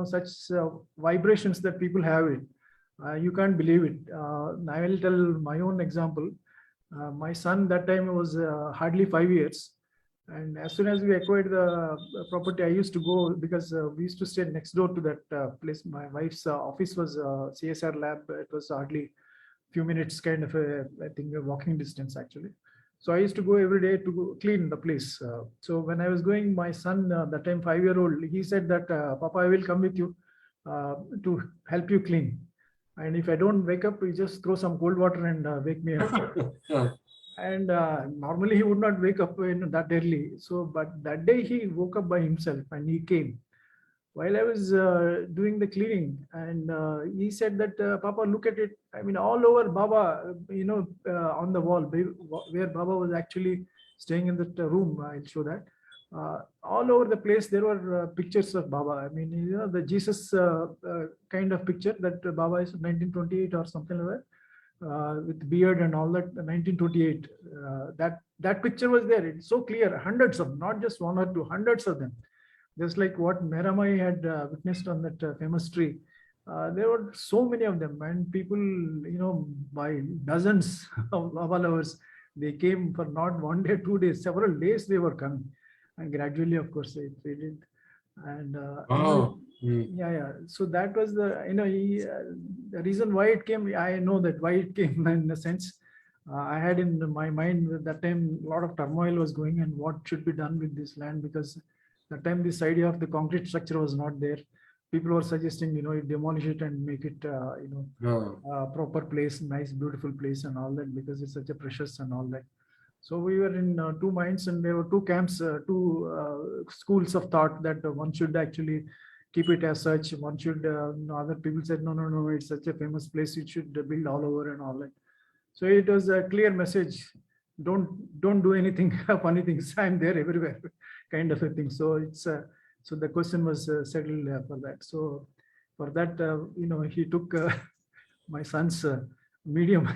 such vibrations that people have it. You can't believe it. I will tell my own example. My son that time was hardly 5 years. And as soon as we acquired the property, I used to go, because we used to stay next door to that place. My wife's office was CSR lab. It was hardly a few minutes kind of I think a walking distance actually. So I used to go every day to go clean the place. So when I was going, my son, that time 5-year-old, he said that, Papa, I will come with you to help you clean. And if I don't wake up, you just throw some cold water and wake me up. And normally he would not wake up that early. So, but that day he woke up by himself and he came. While I was doing the cleaning, and he said that, Papa, look at it. I mean, all over Baba, on the wall, where Baba was actually staying in that room. I'll show that. All over the place there were pictures of Baba. I mean, the Jesus kind of picture that Baba is 1928 or something like that, with beard and all that. 1928. That picture was there. It's so clear. Hundreds of, not just 1 or 2, hundreds of them. Just like what Meramai had witnessed on that famous tree. There were so many of them, and people, by dozens of Baba lovers, they came for not 1 day, 2 days, several days they were coming. And gradually, of course, it faded. And so that was the the reason why it came. I know that why it came in a sense. I had in my mind at that time a lot of turmoil was going, and what should be done with this land, because that time this idea of the concrete structure was not there. People were suggesting, you demolish it and make it, proper place, nice, beautiful place and all that, because it's such a precious and all that. So we were in 2 minds, and there were 2 camps, 2 schools of thought, that one should actually keep it as such. One should, other people said, no, it's such a famous place, it should build all over and all that. So it was a clear message. Don't do anything, funny things. I'm there everywhere, kind of a thing. So it's So the question was settled for that. So for that, he took my son's medium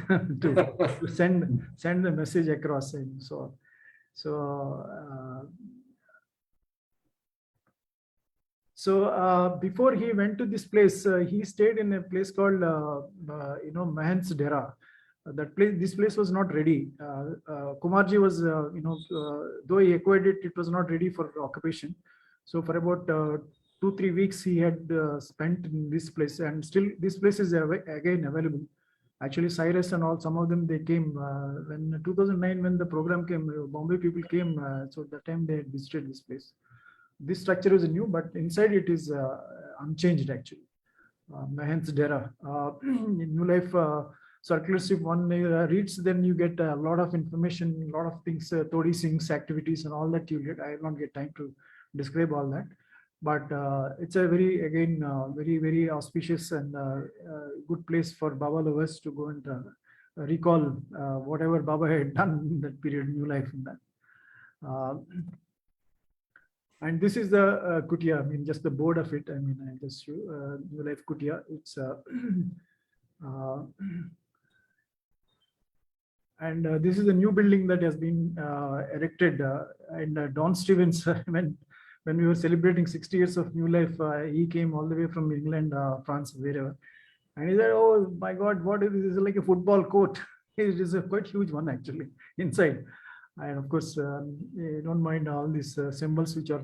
to send the message across. And so before he went to this place, he stayed in a place called Mahant's Dera. This place was not ready. Kumarji was, though he acquired it, it was not ready for occupation. So for about 2-3 weeks, he had spent in this place, and still this place is again available. Actually, Cyrus and all, some of them, they came when 2009, when the program came, Bombay people came. So at that time they had visited this place. This structure is new, but inside it is unchanged actually. Mahant's Dera. In New Life circulars, if one reads, then you get a lot of information, a lot of things, Todi Singh's activities and all that you get. I will not get time to describe all that. But it's a very, again, very, very auspicious and good place for Baba lovers to go and recall whatever Baba had done in that period, New Life in that. And this is the kutia, I mean, just the board of it. I mean, I just show New Life kutia. It's and this is a new building that has been erected. And Don Stevens, when we were celebrating 60 years of New Life, he came all the way from England, France, wherever. And he said, "Oh my God, what is this? This is like a football court." It is a quite huge one actually inside. And of course, you don't mind all these symbols which are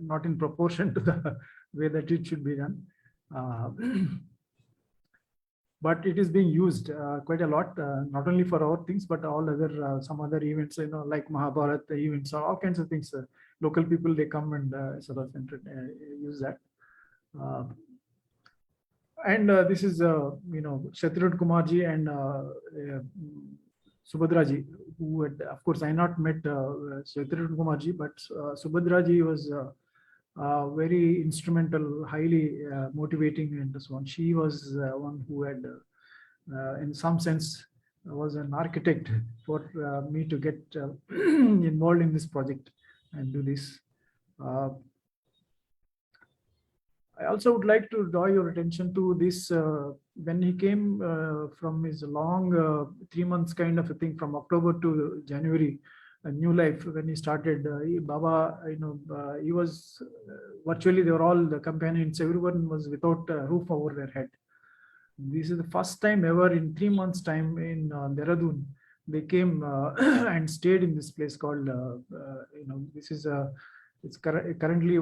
not in proportion to the way that it should be done. But it is being used quite a lot, not only for our things, but all other, some other events, like Mahabharata events, all kinds of things. Local people, they come and sort of use that. And this is, Shatrughan Kumarji and Subhadraji, who had, of course, I not met Shatrughan Kumarji, but Subhadraji was very instrumental, highly motivating, and so on. She was one who had, in some sense, was an architect for me to get involved in this project and do this. I also would like to draw your attention to this. When he came from his long 3 months kind of a thing, from October to January, a New Life, when he started, Baba, he was virtually, they were all the companions, everyone was without a roof over their head. This is the first time ever in 3 months' time in Dehradun, they came and stayed in this place called, this is it's currently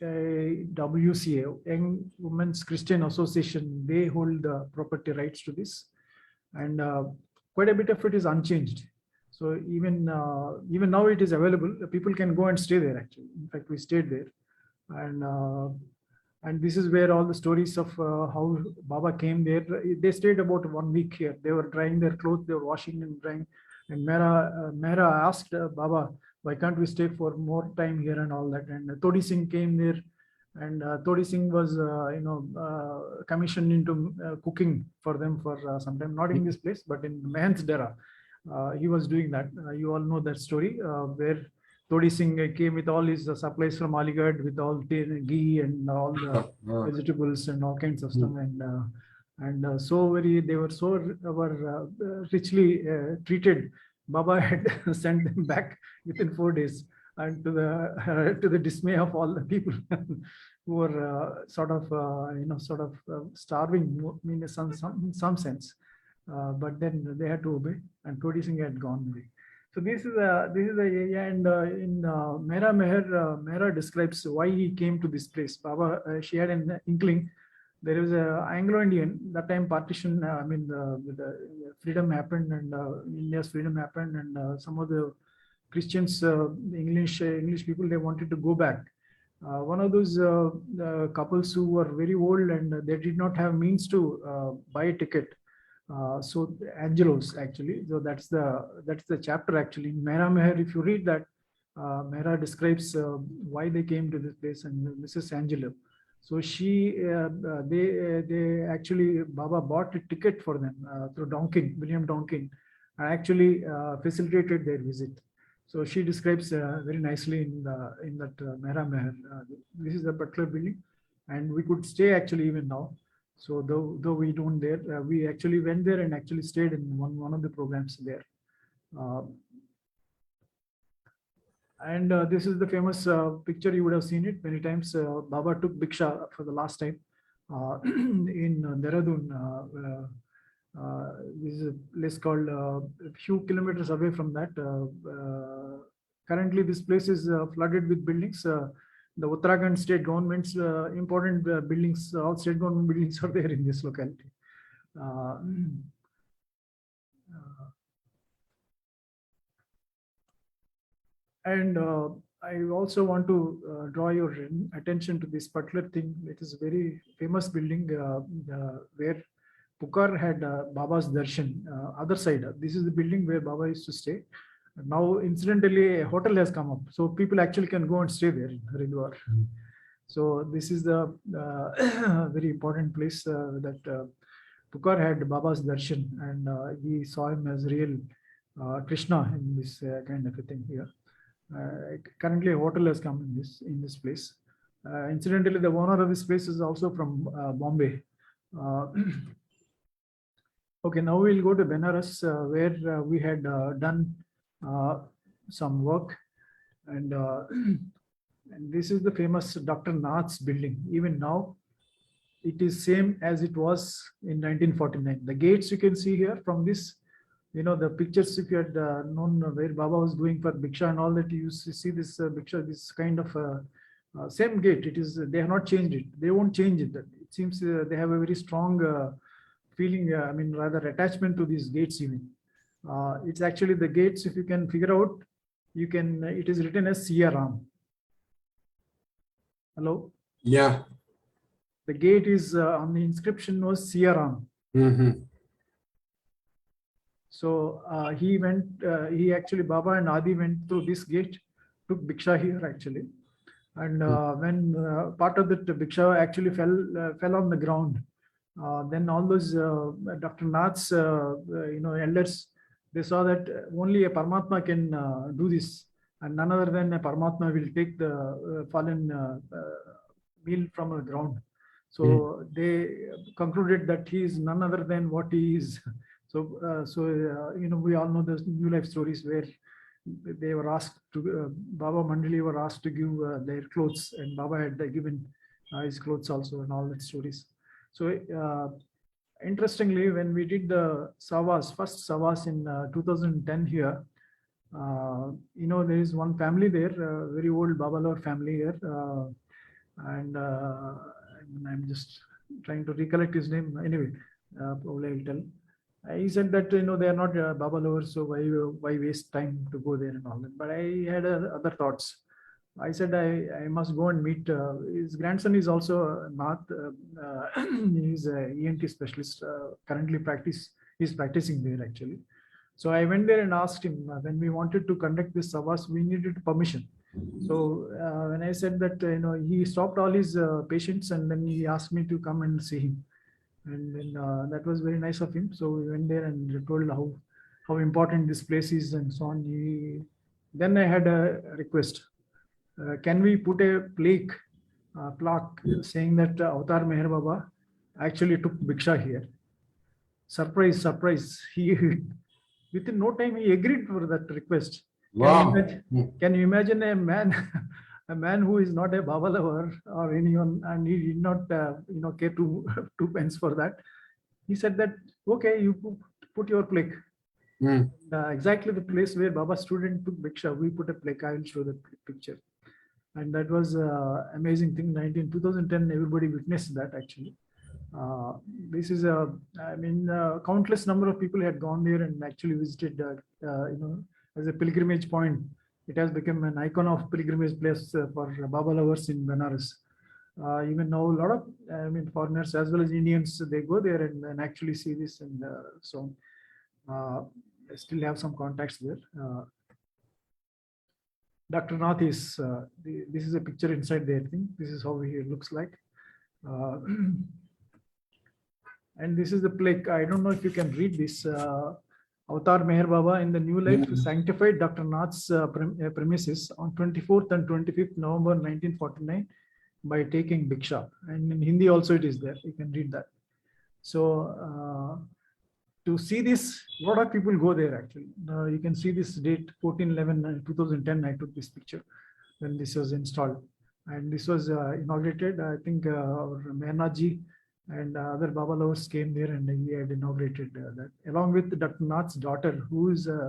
YWCA, Young Women's Christian Association. They hold the property rights to this, and quite a bit of it is unchanged. So even now it is available. People can go and stay there actually. In fact, we stayed there, and this is where all the stories of how Baba came there. They stayed about 1 week here. They were drying their clothes, they were washing and drying. And Mera asked Baba, "Why can't we stay for more time here?" and all that. And Todi Singh came there, and Todi Singh was commissioned into cooking for them for some time, not in this place, but in Mahant's Dera. He was doing that. You all know that story, where Todi Singh came with all his supplies from Aligarh, with all ghee and all the vegetables and all kinds of stuff. And they were so richly treated. Baba had sent them back within 4 days, and to the dismay of all the people who were sort of starving in some sense. But then they had to obey, and Todi Singh had gone away. So this is the area, and in Mera Meher, Mera describes why he came to this place. Baba, she had an inkling. There was a Anglo-Indian, that time partition, the freedom happened, and India's freedom happened, and some of the Christians, English people, they wanted to go back. One of those couples who were very old and they did not have means to buy a ticket. So Angelos actually, so that's the chapter actually in Mera Meher. If you read that, Mera describes why they came to this place, and Mrs. Angelo. So they actually, Baba bought a ticket for them through William Donkin, and actually facilitated their visit. So she describes very nicely in that Mehra Meher. This is the Butler building, and we could stay actually even now. So though we don't there, we actually went there and actually stayed in one of the programs there. And this is the famous picture. You would have seen it many times. Baba took Bhiksha for the last time in Dehradun. This is a place called a few kilometers away from that. Currently, this place is flooded with buildings. The Uttarakhand state government's important buildings, all state government buildings are there in this locality. And I also want to draw your attention to this particular thing. It is a very famous building where Pukar had Baba's darshan. Other side, this is the building where Baba used to stay. Now, incidentally, a hotel has come up, so people actually can go and stay there in Haridwar. So this is the very important place that Pukar had Baba's darshan, and he saw him as real Krishna in this kind of a thing here. Currently, a hotel has come in this place. Incidentally, the owner of this place is also from Bombay. Okay, now we'll go to Benares, where we had done some work, and this is the famous Dr. Nath's building. Even now, it is same as it was in 1949. The gates you can see here from this. The pictures, if you had known where Baba was going for Bhiksha and all that, you see this Bhiksha, this kind of same gate. It is, they have not changed it. They won't change it. It seems they have a very strong feeling, rather attachment to these gates even. It's actually the gates, if you can figure out, it is written as Siya Ram. Hello? Yeah. The gate is, on the inscription was Siya Ram. Mm-hmm. So he actually, Baba and Adi went through this gate, took Bhiksha here actually. And when part of that Bhiksha actually fell on the ground, then all those Dr. Nath's, elders, they saw that only a Paramatma can do this, and none other than a Paramatma will take the fallen meal from the ground. So they concluded that he is none other than what he is. So, we all know the New Life stories where they were asked to, Baba Mandali were asked to give their clothes, and Baba had given his clothes also, and all that stories. So, interestingly, when we did the Savas, first Savas in 2010 here, there is one family there, very old Babalawar family here, and I'm just trying to recollect his name. Anyway, probably I'll tell. He said that they are not Baba lovers, so why waste time to go there and all that. But I had other thoughts. I said I must go and meet. His grandson is also Nath. He's an ENT specialist. Currently he's practicing there actually. So I went there and asked him when we wanted to conduct this Savas, we needed permission. So when I said that he stopped all his patients and then he asked me to come and see him. And then that was very nice of him. So we went there and told how important this place is and so on. Then I had a request. Can we put a plaque saying that Avatar Meher Baba actually took Bhiksha here? Surprise. He within no time he agreed for that request. Wow. Can you imagine a man who is not a Baba lover or anyone, and he did not care two pence for that. He said that, okay, you put your plaque. Exactly the place where Baba's student took Bhiksha, we put a plaque. I will show the picture. And that was amazing thing. 2010, everybody witnessed that actually. This is countless number of people had gone there and actually visited, as a pilgrimage point. It has become an icon of pilgrimage place for Baba lovers in Benares. Even now, a lot of foreigners as well as Indians, they go there and actually see this, and so I still have some contacts there. Dr. Nath is this is a picture inside there. This is how he looks like, and this is the plaque. I don't know if you can read this. Avatar Meher Baba in the New Life Mm. sanctified Dr. Nath's premises on 24th and 25th November 1949 by taking Bhiksha. And in Hindi also it is there. You can read that. So to see this, a lot of people go there actually. You can see this date 14/11/2010. I took this picture when this was installed. And this was inaugurated. I think our Mehnaji and other Baba lovers came there and he had inaugurated that along with Dr. Nath's daughter, who is a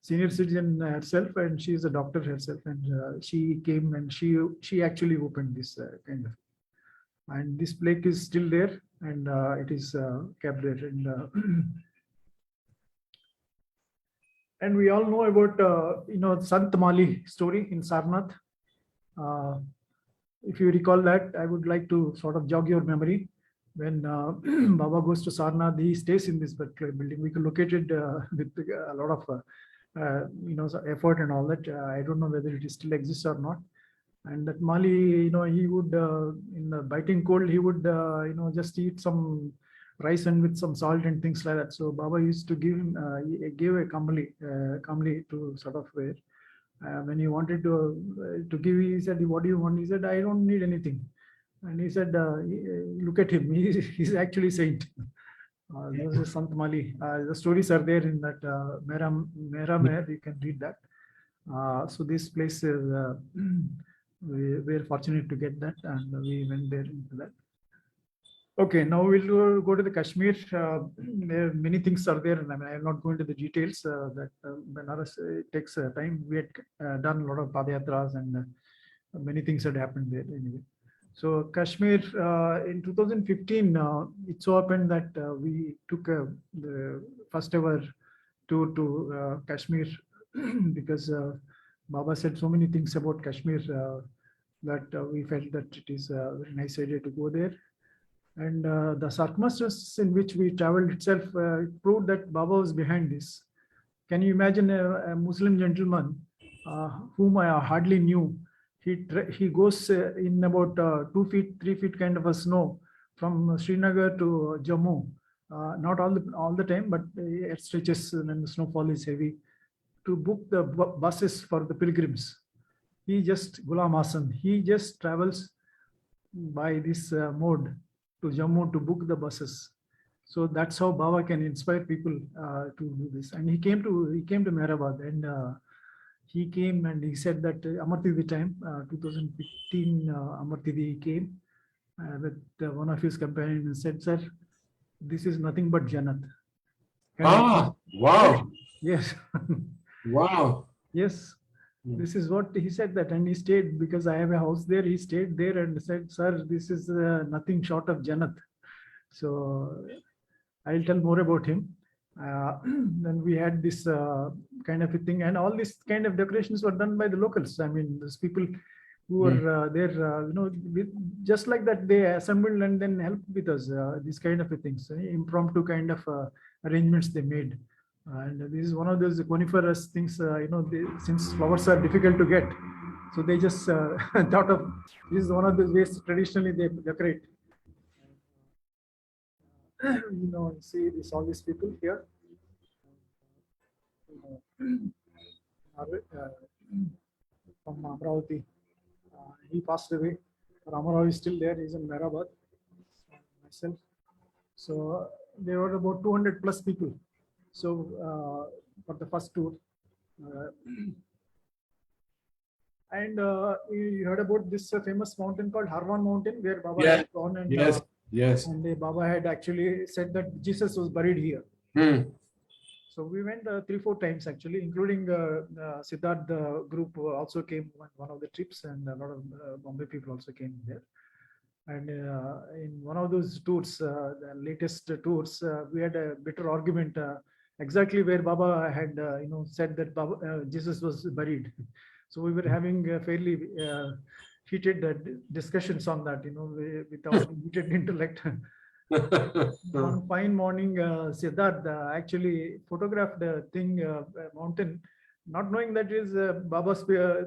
senior citizen herself and she is a doctor herself. And she came and she actually opened this kind of. And this plaque is still there and it is kept there. And we all know about Sant Mali story in Sarnath. If you recall that, I would like to sort of jog your memory. When Baba goes to Sarnath, he stays in this particular building. We can locate it with a lot of effort and all that. I don't know whether it still exists or not. And that Mali, he would in the biting cold, he would just eat some rice and with some salt and things like that. So Baba used to give him, he gave a kamli to sort of wear. When he wanted to give, he said, "What do you want?" He said, "I don't need anything." And he said, "Look at him. He's actually saint." This is Sant Mali. The stories are there in that Mera Meher. You can read that. So this place is, we were fortunate to get that, and we went there into that. Okay, now we'll go to the Kashmir. There many things are there, and I mean, I'm not going to the details. That Banaras takes time. We had done a lot of padayatras, and many things had happened there anyway. So Kashmir in 2015, it so happened that we took the first ever tour to Kashmir because Baba said so many things about Kashmir that we felt that it is a very nice idea to go there. And the circumstances in which we traveled itself proved that Baba was behind this. Can you imagine a Muslim gentleman whom I hardly knew? He goes in about 2 feet, 3 feet kind of a snow from Srinagar to Jammu. Not all the time, but it stretches when the snowfall is heavy, to book the buses for the pilgrims. Ghulam Hassan, he just travels by this mode to Jammu to book the buses. So that's how Baba can inspire people to do this. And he came to Hyderabad, and he came and he said that Amartidi time, 2015, Amartidi came with one of his companions and said, "Sir, this is nothing but Jannat." Wow. Yes. Wow. Yes. This is what he said that, and he stayed because I have a house there. He stayed there and said, "Sir, this is nothing short of Jannat." So I'll tell more about him. Then we had this kind of a thing, and all these kind of decorations were done by the locals. I mean, those people who were there, just like that, they assembled and then helped with us. These kind of things, impromptu kind of arrangements they made. And this is one of those coniferous things, since flowers are difficult to get. So they just thought of, this is one of the ways traditionally they decorate. See this, all these people here. From Amravati. He passed away. Ramarao is still there. He's in Hyderabad. Myself. So there were about 200 plus people. So for the first tour, and you heard about this famous mountain called Harwan Mountain, where Baba had gone, and yes, and Baba had actually said that Jesus was buried here. So we went 3-4 times actually, including Siddharth group also came on one of the trips, and a lot of Bombay people also came there. And in one of those tours, the latest tours, we had a bitter argument exactly where Baba had said that Jesus was buried. So we were having fairly heated discussions on that, with our heated intellect. One fine morning, Siddharth actually photographed the mountain, not knowing that his Baba's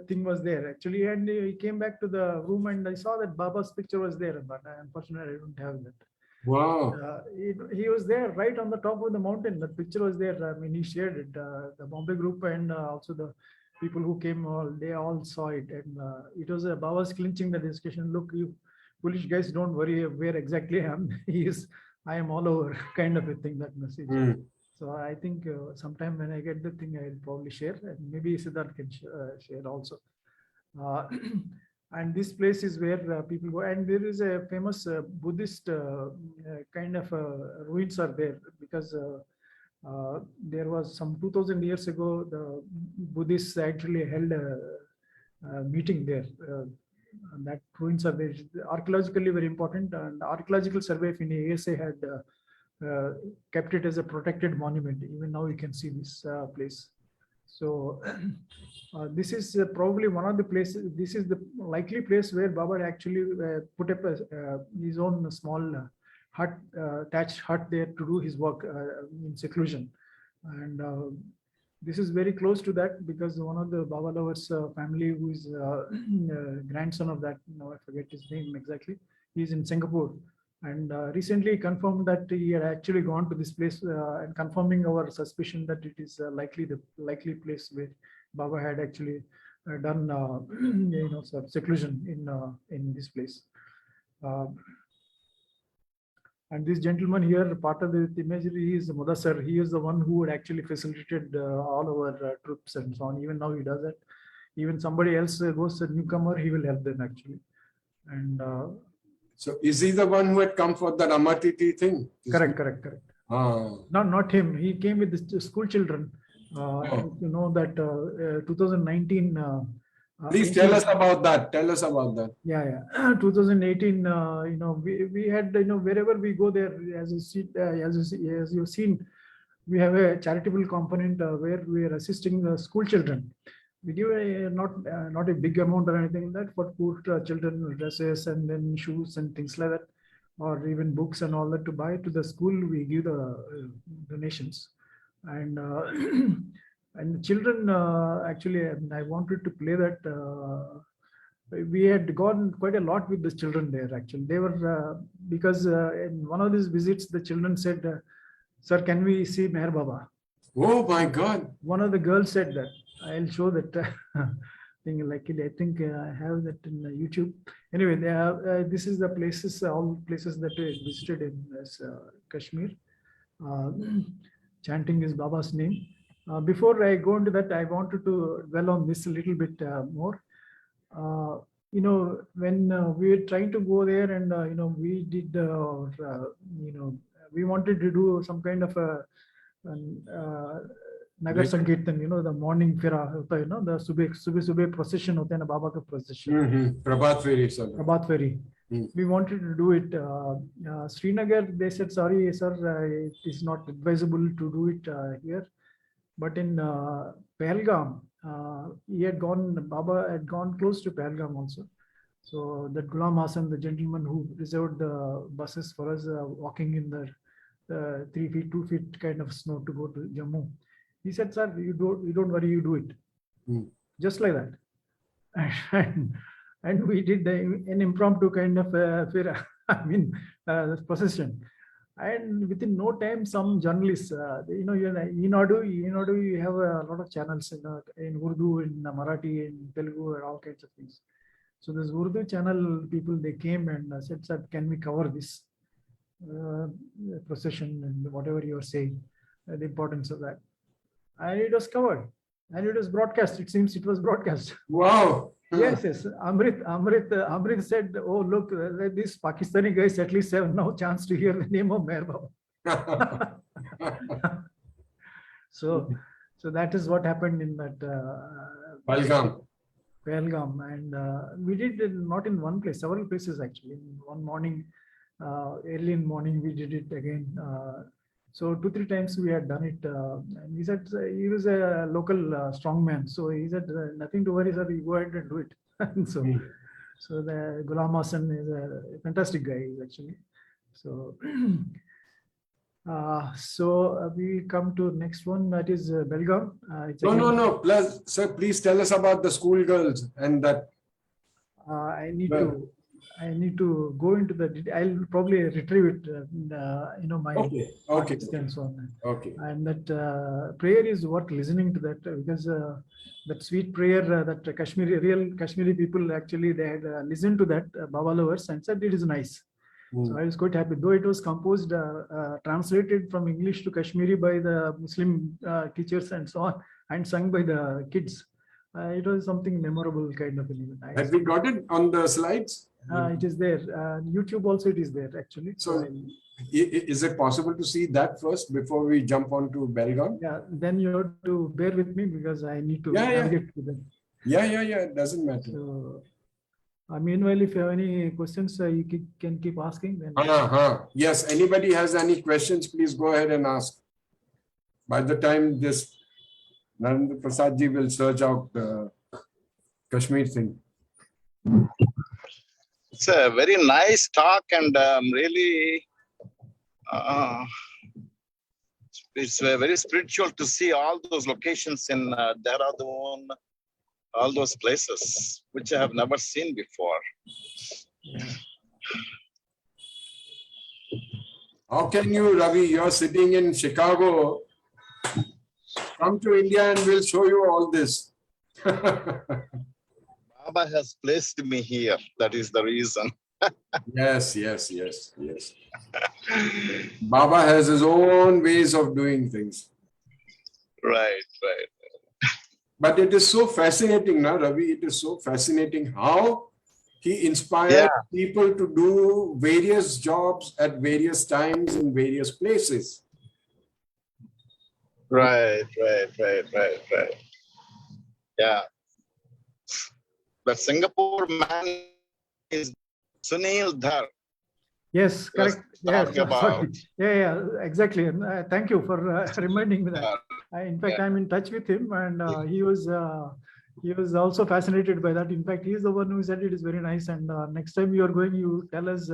thing was there actually, and he came back to the room and I saw that Baba's picture was there, but unfortunately I don't have that. Wow. He was there right on the top of the mountain. That picture was there. I mean, he shared it. The Bombay group and also the people who came, they all saw it. And it was Baba's clinching the discussion. Look, you foolish guys, don't worry where exactly I am. I am all over kind of a thing, that message. So I think sometime when I get the thing, I'll probably share, and maybe Siddharth can share also. And this place is where people go, and there is a famous Buddhist kind of ruins are there, because there was some 2000 years ago, the Buddhists actually held a meeting there. And that ruins are very archaeologically very important, and the archaeological survey of India ASA had kept it as a protected monument. Even now you can see this place. So this is probably one of the places. This is the likely place where Baba actually put up his own small hut, thatched hut there to do his work in seclusion. And this is very close to that, because one of the Baba lovers family, who is grandson of that, now I forget his name exactly, he's in Singapore. And recently confirmed that he had actually gone to this place, and confirming our suspicion that it is likely the likely place where Baba had actually done some seclusion in this place. And this gentleman here, part of the imagery, is Mudassar. He is the one who had actually facilitated all our troops and so on. Even now he does that. Even somebody else goes a newcomer, he will help them actually. And so is he the one who had come for that Amatiti thing? Correct. Not him. He came with the school children. You know that 2019. Please tell us about that. Tell us about that. Yeah. 2018. We had, wherever we go there, as you've seen, we have a charitable component where we are assisting the school children. We give not a big amount or anything like that, but put children dresses and then shoes and things like that, or even books and all that to buy to the school. We give the donations, and and the children actually, I wanted to play that. We had gone quite a lot with the children there. Actually, they were because in one of these visits, the children said, "Sir, can we see Meher Baba?" Oh my God! One of the girls said that. I'll show that thing. Luckily, I think I have that in YouTube. Anyway, this is the places, all places that we visited in Kashmir. Chanting is Baba's name. Before I go into that, I wanted to dwell on this a little bit more. When we were trying to go there, and we did, we wanted to do some kind of a Nagar Sankirtan, the morning fira, the subh procession, Baba ka procession. Prabhat Feri. Prabhat Feri. We wanted to do it. Srinagar, they said, sorry, sir, it is not advisable to do it here. But in Pahalgam, Baba had gone close to Pahalgam also. So that Ghulam Hasan, the gentleman who reserved the buses for us, walking in the 3 feet, 2 feet kind of snow to go to Jammu. He said, sir, you don't worry, you do it. Just like that. And we did an impromptu kind of procession. And within no time, some journalists, Enadu, you have a lot of channels in Urdu, in Marathi, in Telugu, and all kinds of things. So this Urdu channel people, they came and said, sir, can we cover this procession and whatever you are saying, the importance of that. And it was covered and it was broadcast. It seems it was broadcast. Wow. Yes. Amrit said, oh, look, these Pakistani guys at least have no chance to hear the name of Meher Baba. So that is what happened in that Pahalgam. And we did it not in one place, several places actually. In one morning, early in the morning, we did it again. So 2-3 times we had done it. And he said, he was a local strongman. So he said, nothing to worry, sir, you go ahead and do it. So the Ghulam Hasan is a fantastic guy, actually. So, we come to next one, that is Belgaum. No. Plus, sir, please tell us about the schoolgirls and that. I need to I need to go into the. I'll probably retrieve it. My Okay, okay, artist and so on. okay. And that prayer is worth listening to that because that sweet prayer that real Kashmiri people actually they had listened to that Baba lovers and said it is nice. So I was quite happy, though it was composed, translated from English to Kashmiri by the Muslim teachers and so on, and sung by the kids. It was something memorable kind of an event. Have we got it on the slides? It is there. YouTube also it is there actually. So is it possible to see that first before we jump on to Belgaum? Yeah, then you have to bear with me because I need to navigate to them. Yeah. It doesn't matter. So, meanwhile, if you have any questions, you can keep asking. Then. Yes, anybody has any questions, please go ahead and ask. By the time this Narendra Prasad ji will search out the Kashmir thing. It's a very nice talk, and really, it's very spiritual to see all those locations in Dehradun, all those places which I have never seen before. Yeah. How can you, Ravi? You're sitting in Chicago. Come to India and we'll show you all this. Baba has placed me here. That is the reason. Yes. Baba has his own ways of doing things. Right. But it is so fascinating now, Ravi. It is so fascinating how he inspired people to do various jobs at various times in various places. Right. Yeah. The Singapore man is Sunil Dhar. Yes, correct. Yes, About. sorry. Yeah, exactly. Thank you for reminding me that. In fact, I'm in touch with him, and he was also fascinated by that. In fact, he is the one who said it is very nice. And next time you are going, you tell us.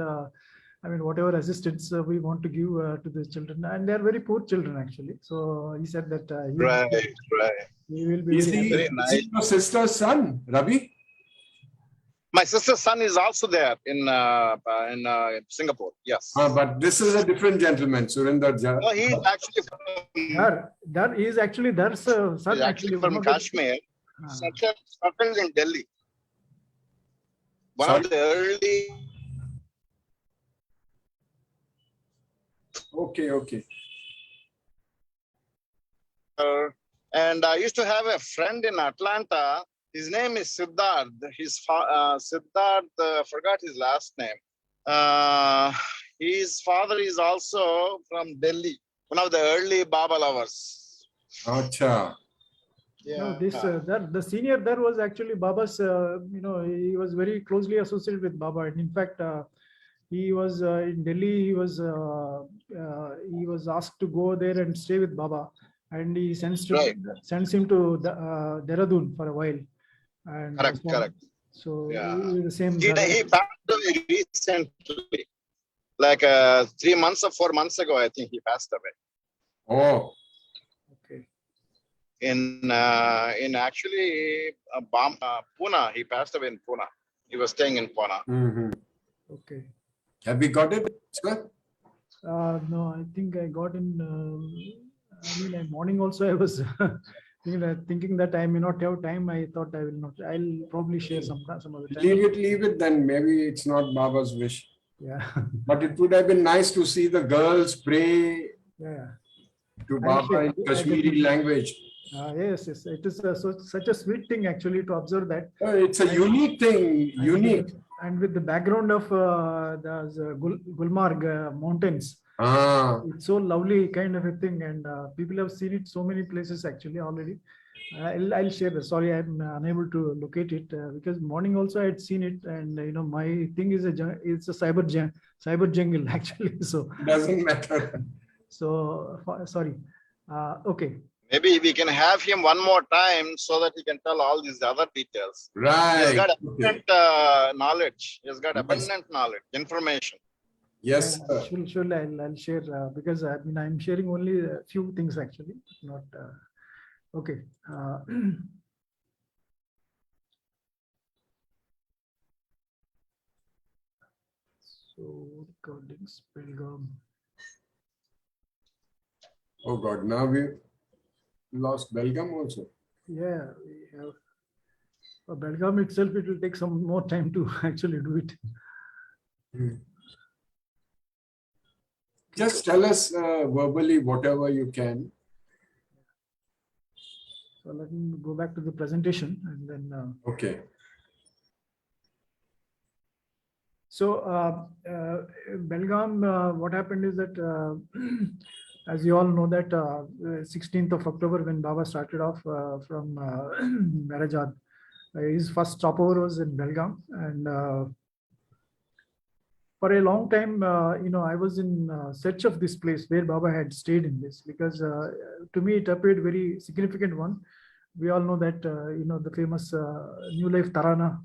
Whatever assistance we want to give to the children, and they are very poor children actually. So he said that he will be very nice. Is your sister's son, Ravi? My sister's son is also there in Singapore. Yes. But this is a different gentleman, Surinder Jha. No, he is actually Dar is actually Dar's son. He's actually from Kashmir. Settled in Delhi. One of the early. Okay. And I used to have a friend in Atlanta. His name is Siddharth. Siddharth, forgot his last name. His father is also from Delhi, one of the early Baba lovers. Acha. Yeah. No, the senior there was actually Baba's. He was very closely associated with Baba, and in fact, he was in Delhi. He was asked to go there and stay with Baba, and he sends him to Dehradun for a while. And correct. So the same. He passed away recently, like 3 months or 4 months ago. I think he passed away. Oh. Okay. In actually Pune, he passed away in Pune. He was staying in Pune. Mm-hmm. Okay. Have we got it, sir? No, I think I got in. Morning also I was thinking that I may not have time. I thought I will not. I'll probably share some other time. Leave it then. Maybe it's not Baba's wish. Yeah. But it would have been nice to see the girls pray to Baba in Kashmiri language. Yes. It is such a sweet thing actually to observe that. It's a unique thing. And with the background of the Gulmarg mountains. It's so lovely kind of a thing, and people have seen it so many places actually already. I'll share that. Sorry, I'm unable to locate it because morning also I had seen it, and my thing is it's a cyber jungle actually. So doesn't matter. So sorry. Okay. Maybe we can have him one more time so that he can tell all these other details. Right. He's got abundant knowledge. He's got abundant knowledge, information. Yes. Surely I'll share because I'm sharing only a few things actually, not okay. So recordings, Belgaum. Oh God, now we lost Belgaum also. Yeah, we have. Belgaum itself, it will take some more time to actually do it. Just tell us verbally whatever you can. So let me go back to the presentation and then. Okay. Belgaum, what happened is that, as you all know that 16th of October when Baba started off from Marajad, his first stopover was in Belgaum, and for a long time, I was in search of this place where Baba had stayed in this, because to me it appeared very significant one. We all know that, the famous New Life Tarana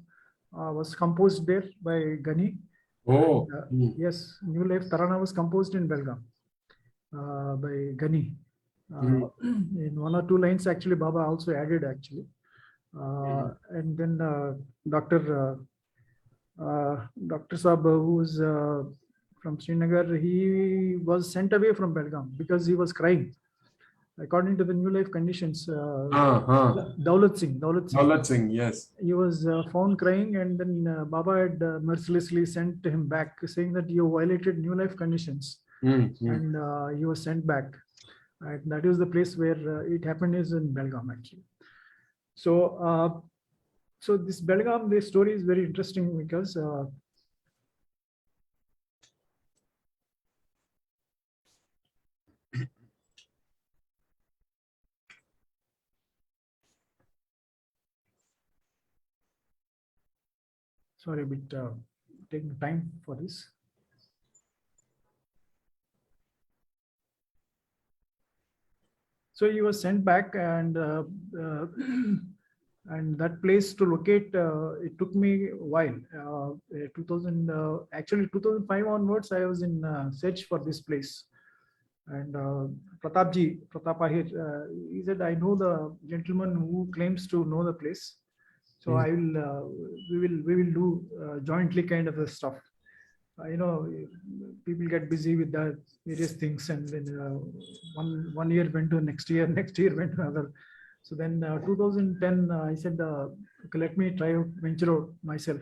was composed there by Gani. Oh, Yes, New Life Tarana was composed in Belgaum by Gani. In one or two lines, actually, Baba also added, actually. And then Dr. Saab, who was from Srinagar, he was sent away from Belgaum because he was crying. According to the New Life conditions, Daulat Singh. Daulat Singh, yes. He was found crying, and then Baba had mercilessly sent him back, saying that you violated New Life conditions, and he was sent back. And that is the place where it happened, is in Belgaum, actually. So, so this Belgaum, this story is very interesting because sorry, a bit taking time for this. So he was sent back, and and that place to locate, it took me a while. 2000, actually 2005 onwards, I was in search for this place. And Pratap Ahir, he said, I know the gentleman who claims to know the place. So I will, we will do jointly kind of a stuff. People get busy with the various things, and then one year went to next year went to another. So then 2010, I said, okay, let me try out, venture out myself.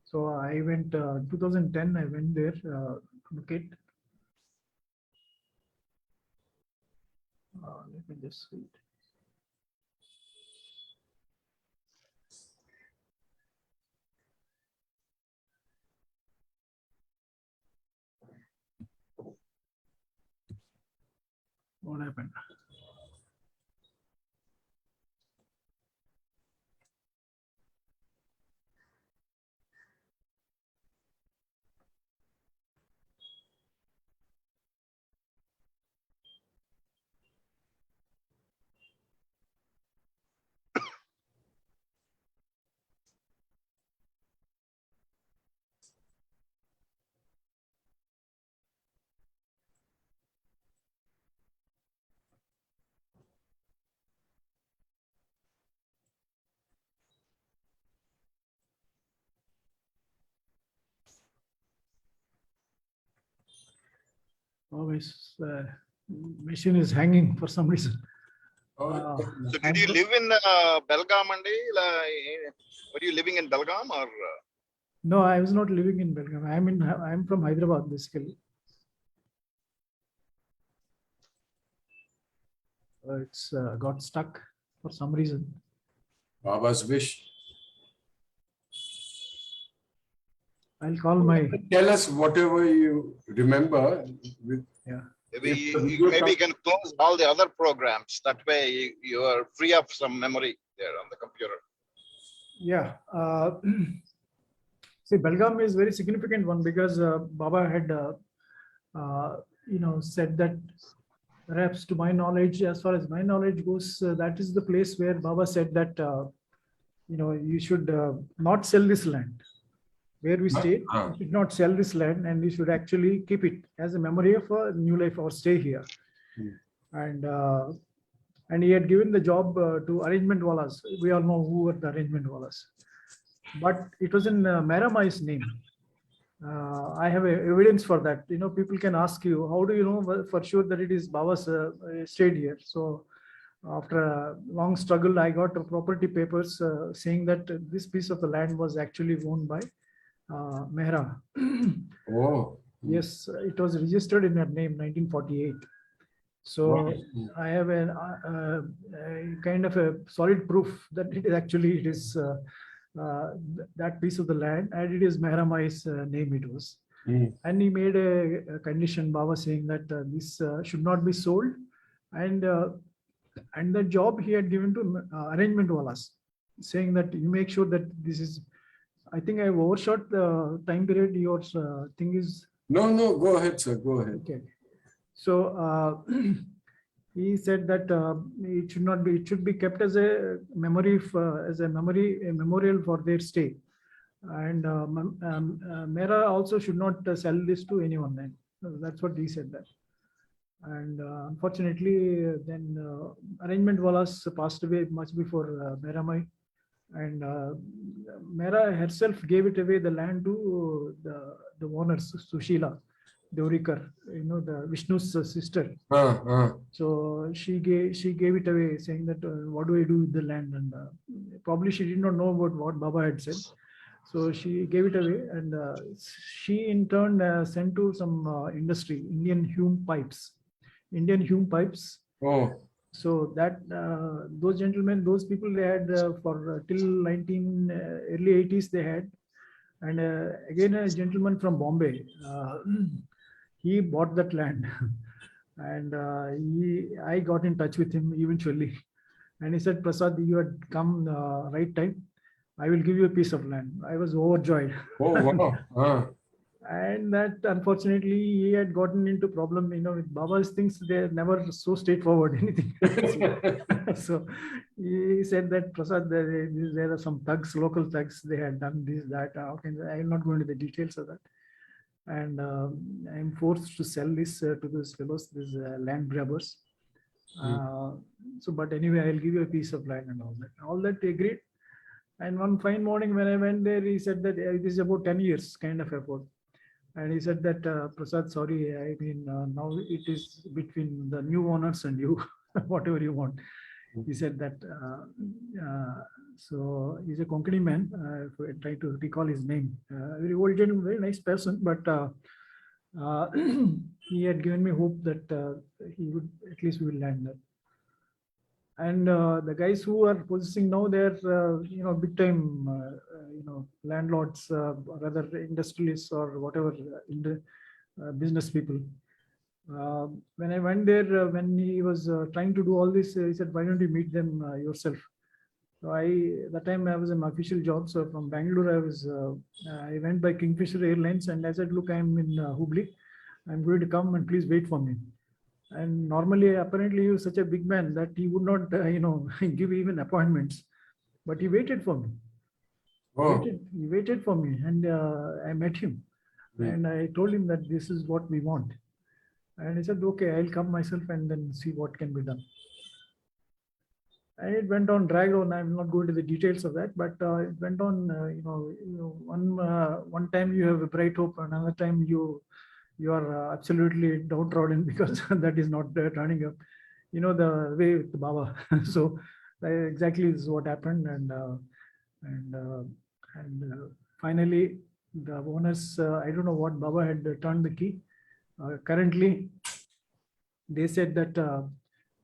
So I went, 2010, I went there to locate. Let me just read. What happened? Always machine is hanging for some reason. So did you live in Belgaum, Andy? Were you living in Belgaum, or? No, I was not living in Belgaum. I'm from Hyderabad, basically. It's got stuck for some reason. Baba's wish. I'll call my. Tell us whatever you remember. Yeah. Maybe you can close all the other programs. That way you are free of some memory there on the computer. Yeah. See, Belgaum is very significant one because Baba had, said that perhaps to my knowledge, as far as my knowledge goes, that is the place where Baba said that, you should not sell this land. Where we stay, you should not sell this land, and we should actually keep it as a memory of a new life or stay here. And he had given the job to arrangement wallas. We all know who were the arrangement wallas. But it was in Meramai's name. I have evidence for that. You know, people can ask you, how do you know for sure that it is Baba's stayed here? So after a long struggle, I got property papers saying that this piece of the land was actually owned by Mehra. Oh. Yes, it was registered in her name, 1948. So Wow. I have a kind of a solid proof that it is actually that piece of the land, and it is Mehramai's name it was. Mm. And he made a condition, Baba, saying that this should not be sold, and the job he had given to arrangement walas, saying that you make sure that this is. I think I overshot the time period. Your thing is. No, no, go ahead, sir. Go ahead. Okay. So he said that it should not be. It should be kept as a memory, a memorial for their stay. And Mehra also should not sell this to anyone. Then that's what he said. That. And unfortunately, then arrangement walas passed away much before Mehramai, and Mehra herself gave it away the land to the owners, Sushila Deurikar, you know, the Vishnu's sister. So she gave it away, saying that what do I do with the land? And probably she did not know about what Baba had said. So she gave it away, and she in turn sent to some industry, Indian Hume Pipes. Oh. So that those gentlemen, those people, they had for till early 80s they had, and again a gentleman from Bombay, he bought that land, and I got in touch with him eventually, and he said, Prasad, you had come right time. I will give you a piece of land. I was overjoyed. Oh, wow. And that unfortunately he had gotten into problem, you know, with Baba's things. They're never so straightforward, anything. So he said that, Prasad, there are some thugs, local thugs, they had done this, that. Okay, I will not go into the details of that. And I'm forced to sell this to those fellows, these land grabbers. So, but anyway, I'll give you a piece of land and all that. All that they agreed. And one fine morning when I went there, he said that this is about 10 years kind of effort. And he said that, Prasad, sorry, I mean, now it is between the new owners and you, whatever you want. He said that, so he's a Konkani man, if I try to recall his name, very old gentleman, very nice person, but he had given me hope that he would, at least we will land there. And the guys who are possessing now, they're, you know, big time, you know, landlords, rather industrialists or whatever, in the business people. When I went there, when he was trying to do all this, he said, why don't you meet them yourself? So that time I was in my official job. So from Bangalore, I went by Kingfisher Airlines, and I said, look, I'm in Hubli. I'm going to come and please wait for me. And normally, apparently, he was such a big man that he would not, you know, give even appointments. But he waited for me. Oh. He waited for me, and I met him. And I told him that this is what we want. And he said, okay, I'll come myself and then see what can be done. And it went on, dragged on. I'm not going to the details of that, but it went on, you know, one time you have a bright hope, another time you are absolutely downtrodden because that is not turning up, you know, the way with the Baba. So exactly is what happened. And finally, the owners, I don't know what Baba had turned the key. Currently, they said that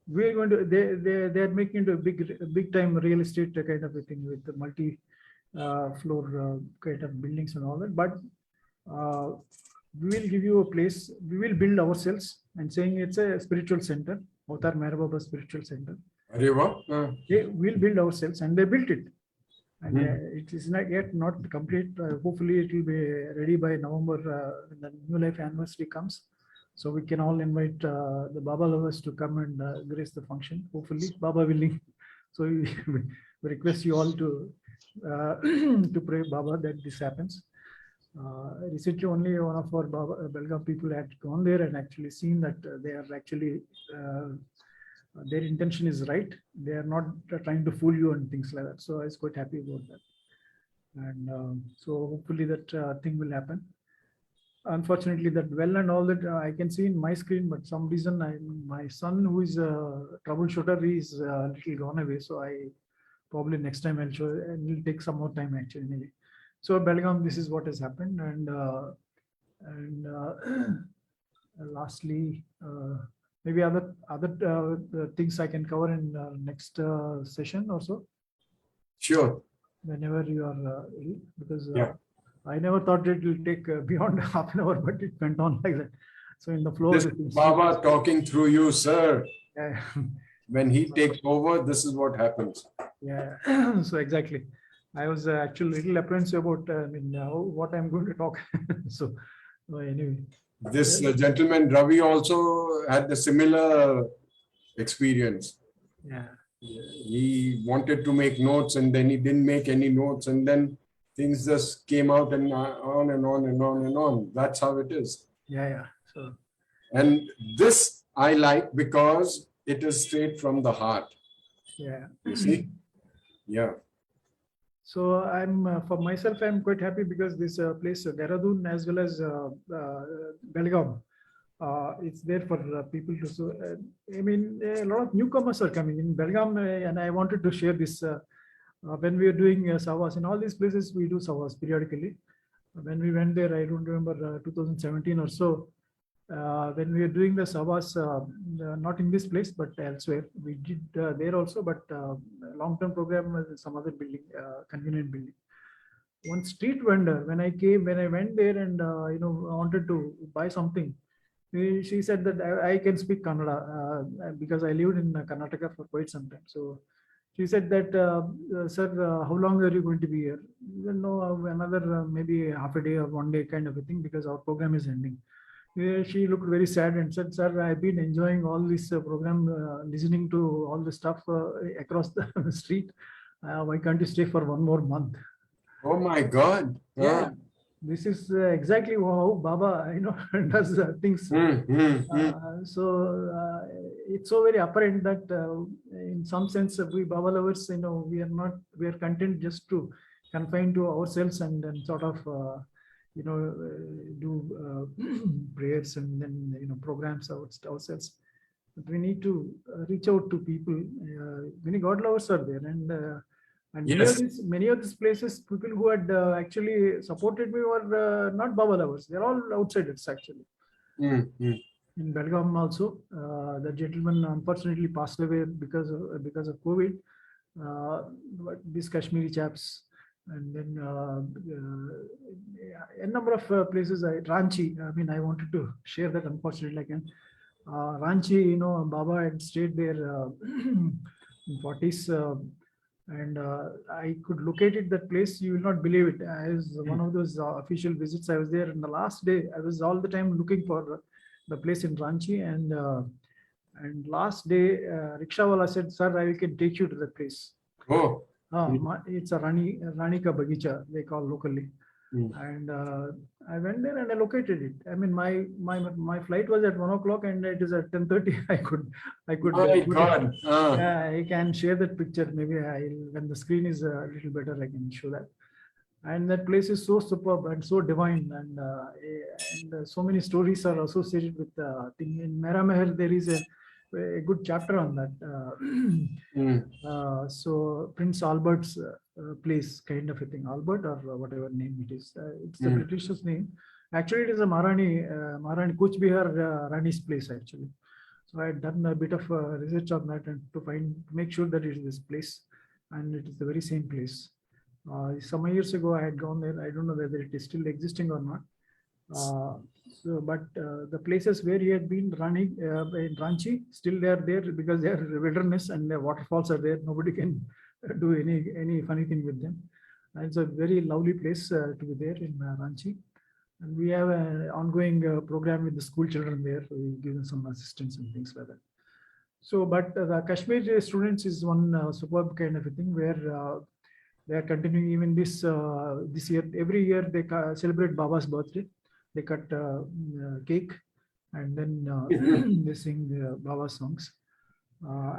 we're going to, they are making into a big time real estate kind of a thing with the multi floor kind of buildings and all that. But we will give you a place, we will build ourselves, and saying it's a spiritual center, Avatar Mehra Baba Spiritual Center. They will build ourselves, and they built it. And it is not yet not complete. Hopefully it will be ready by November when the New Life anniversary comes. So we can all invite the Baba lovers to come and grace the function, hopefully, Baba willing. So we request you all to pray Baba that this happens. Recently, only one of our Belgaum people had gone there and actually seen that they are actually, their intention is right. They are not trying to fool you and things like that. So I was quite happy about that. And so hopefully that thing will happen. unfortunately, that well and all that I can see in my screen, but some reason my son, who is a troubleshooter, is a little gone away. So I probably next time I'll show, and it'll take some more time actually. Anyway. So Belgaum, this is what has happened, and lastly, maybe other things I can cover in next session or so. Sure. Whenever you are ill, because Yeah. I never thought it will take beyond half an hour, but it went on like that. So in the flow, This Baba talking through you, sir. yeah, When he takes over, this is what happens. yeah. So exactly, I was actually a little apprehensive about what I'm going to talk. So anyway, This gentleman, Ravi, also had the similar experience. yeah, He wanted to make notes and then he didn't make any notes, and then things just came out and on and on and on and on. That's how it is. yeah. So And this I like because it is straight from the heart. yeah. You see? Yeah. So I'm for myself, I'm quite happy because this place, Dehradun as well as Belgaum, it's there for people to. So I mean, a lot of newcomers are coming in Belgaum, and I wanted to share this. When we are doing savas in all these places, we do savas periodically. When we went there, I don't remember 2017 or so. When we were doing the savas, not in this place but elsewhere, we did there also. But long-term program was some other building, convenient building. One street vendor, when I went there and wanted to buy something, she said that I can speak Kannada because I lived in Karnataka for quite some time. So she said that, sir, how long are you going to be here? No, another maybe half a day or 1 day kind of a thing, because our program is ending. She looked very sad and said, sir, I've been enjoying all this program, listening to all the stuff across the street. Why can't you stay for 1 more month? Oh my God. Yeah. This is exactly how Baba, does things. So it's so very apparent that in some sense we Baba lovers, we are content just to confine to ourselves and then sort of, do prayers and then, programs ourselves. But we need to reach out to people. Many God lovers are there, and Yes. many of these places, people who had actually supported me were not Baba lovers. They're all outsiders actually. In Belgaum also, the gentleman unfortunately passed away because of COVID. But these Kashmiri chaps, and then a number of places. Ranchi. I mean, I wanted to share that. Unfortunately, I can. Ranchi, Baba had stayed there in 40s. And I could locate it, that place. You will not believe it. As one of those official visits, I was there. And the last day, I was all the time looking for the place in Ranchi. And last day, Rickshawala said, sir, I can take you to the place. Oh. It's a Ranika Bagicha, they call locally. And I went there and I located it. I mean, my flight was at 1 o'clock and it is at 10:30. I could. My God. Yeah, I can share that picture. Maybe when the screen is a little better, I can show that. And that place is so superb and so divine, and so many stories are associated with the thing. In Mera Meher, there is a good chapter on that. So Prince Albert's place, kind of a thing, Albert or whatever name it is. It's the British's name. Actually, it is a Maharani Kuch Bihar Rani's place actually. So I had done a bit of research on that and to make sure that it is this place, and it is the very same place. Some years ago, I had gone there. I don't know whether it is still existing or not. But the places where he had been running in Ranchi, still they are there because they are wilderness and the waterfalls are there. Nobody can do any funny thing with them. And it's a very lovely place to be there in Ranchi. And we have an ongoing program with the school children there. We give them some assistance and things like that. So, but the Kashmir students is one superb kind of a thing where they are continuing even this year. Every year they celebrate Baba's birthday. They cut cake and then they sing Baba songs.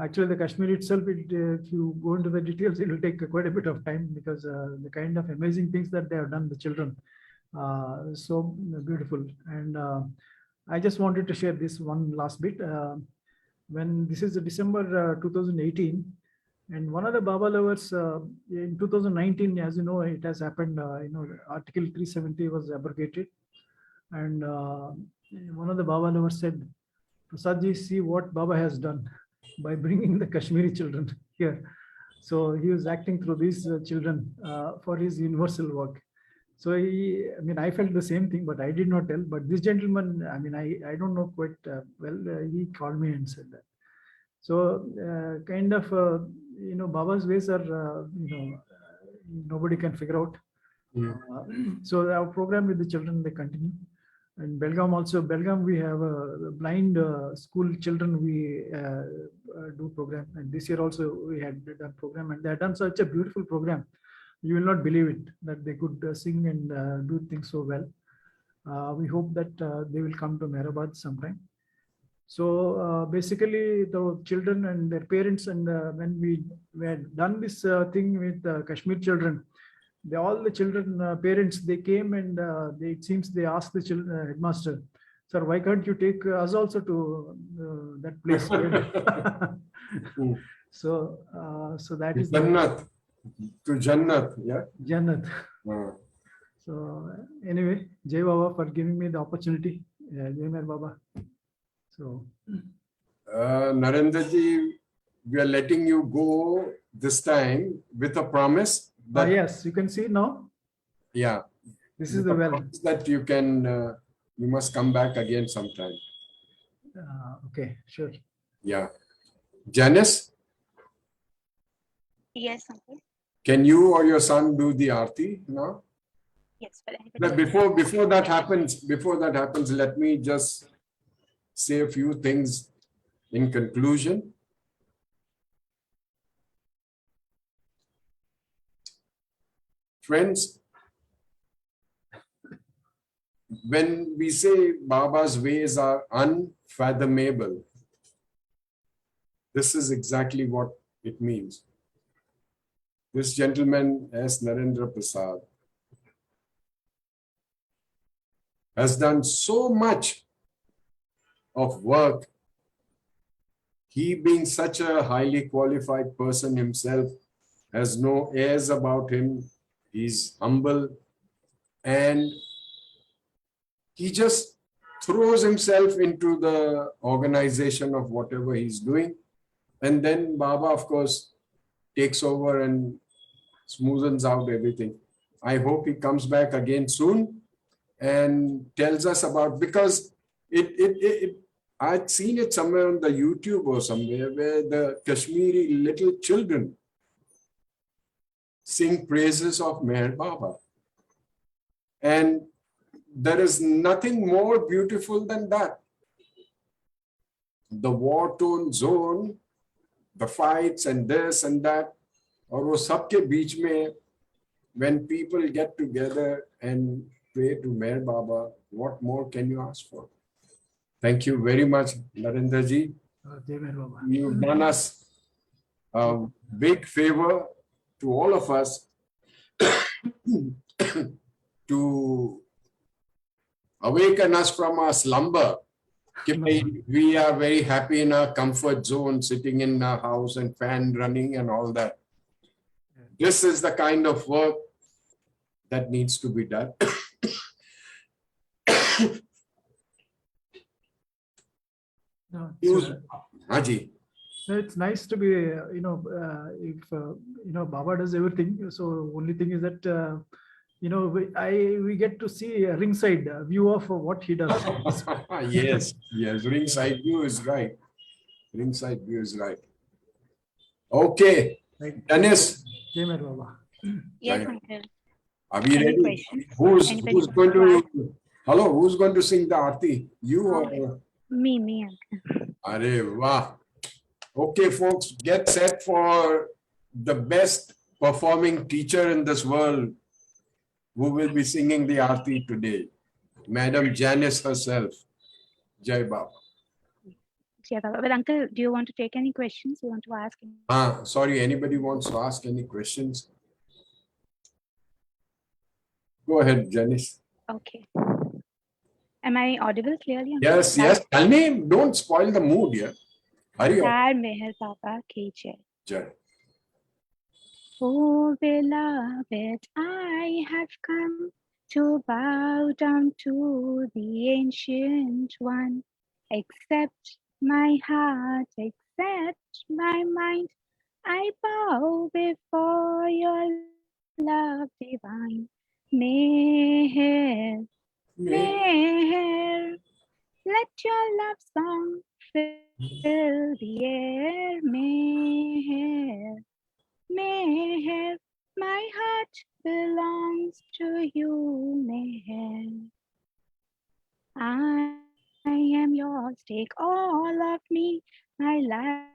Actually, the Kashmir itself, if you go into the details, it will take quite a bit of time because the kind of amazing things that they have done, the children. So beautiful. And I just wanted to share this one last bit. When this is December 2018, and one of the Baba lovers in 2019, as you know, it has happened. Article 370 was abrogated, and one of the Baba lovers said, "Prasadji, see what Baba has done by bringing the Kashmiri children here." So he was acting through these children for his universal work. So I felt the same thing, but I did not tell. But this gentleman, I don't know quite well. He called me and said that. So Baba's ways are, nobody can figure out. So our program with the children, they continue. And Belgaum, we have a blind school children, we do program. And this year also we had done program, and they had done such a beautiful program. You will not believe it, that they could sing and do things so well. We hope that they will come to Hyderabad sometime. So basically the children and their parents, and when we had done this thing with Kashmir children, all the children parents, they came and it seems they asked the children headmaster, "Sir, why can't you take us also to that place?" So that is Jannat. To Jannat, yeah. Jannat. So anyway, Jai Baba for giving me the opportunity. Jai Mer Baba. So Narendra ji, we are letting you go this time with a promise that yes, you can see now. Yeah, This is the well. That you can, you must come back again sometime. Okay, sure. Yeah. Janice, Yes, uncle. can you or your son do the Aarti now? Yes, but But before that happens, let me just say a few things in conclusion. Friends, when we say Baba's ways are unfathomable, this is exactly what it means. This gentleman, S. Narendra Prasad, has done so much of work. He, being such a highly qualified person himself, has no airs about him. He's humble, and he just throws himself into the organization of whatever he's doing. And then Baba, of course, takes over and smoothens out everything. I hope he comes back again soon and tells us about, because I'd seen it somewhere on the YouTube or somewhere where the Kashmiri little children sing praises of Meher Baba. And there is nothing more beautiful than that. The war-torn zone, the fights and this and that, और वो सबके बीच में, when people get together and pray to Meher Baba, what more can you ask for? Thank you very much, Narendra ji. You've done us a big favor to all of us to awaken us from our slumber. We are very happy in our comfort zone, sitting in our house and fan running and all that. This is the kind of work that needs to be done. Haji. So it's nice to be, if Baba does everything. So only thing is that, we get to see a ringside view of what he does. Yes, ringside view is right. Ringside view is right. Okay, Right. Dennis. Jai Mer Baba. Yes, uncle. Are we Any ready? questions? Who's Anybody going want to? Hello, who's going to sing the Aarti? You or? Me, uncle. Arey wah. Okay, folks, get set for the best performing teacher in this world who will be singing the Aarti today. Madam Janice herself. Jai Baba. Yeah, but uncle, do you want to take any questions? You want to ask? Sorry, anybody wants to ask any questions? Go ahead, Janice. Okay. Am I audible clearly? Yes, yes. Kalni, don't spoil the mood here. Hurry up. Atar Meher Baba ki jai. Jai. Oh, beloved, I have come to bow down to the ancient one. Accept my heart, accept my mind. I bow before your love divine. Meher, Meher, let your love song fill the air. Meher, Meher, my heart belongs to you, Meher. I am yours, take all of me, my life.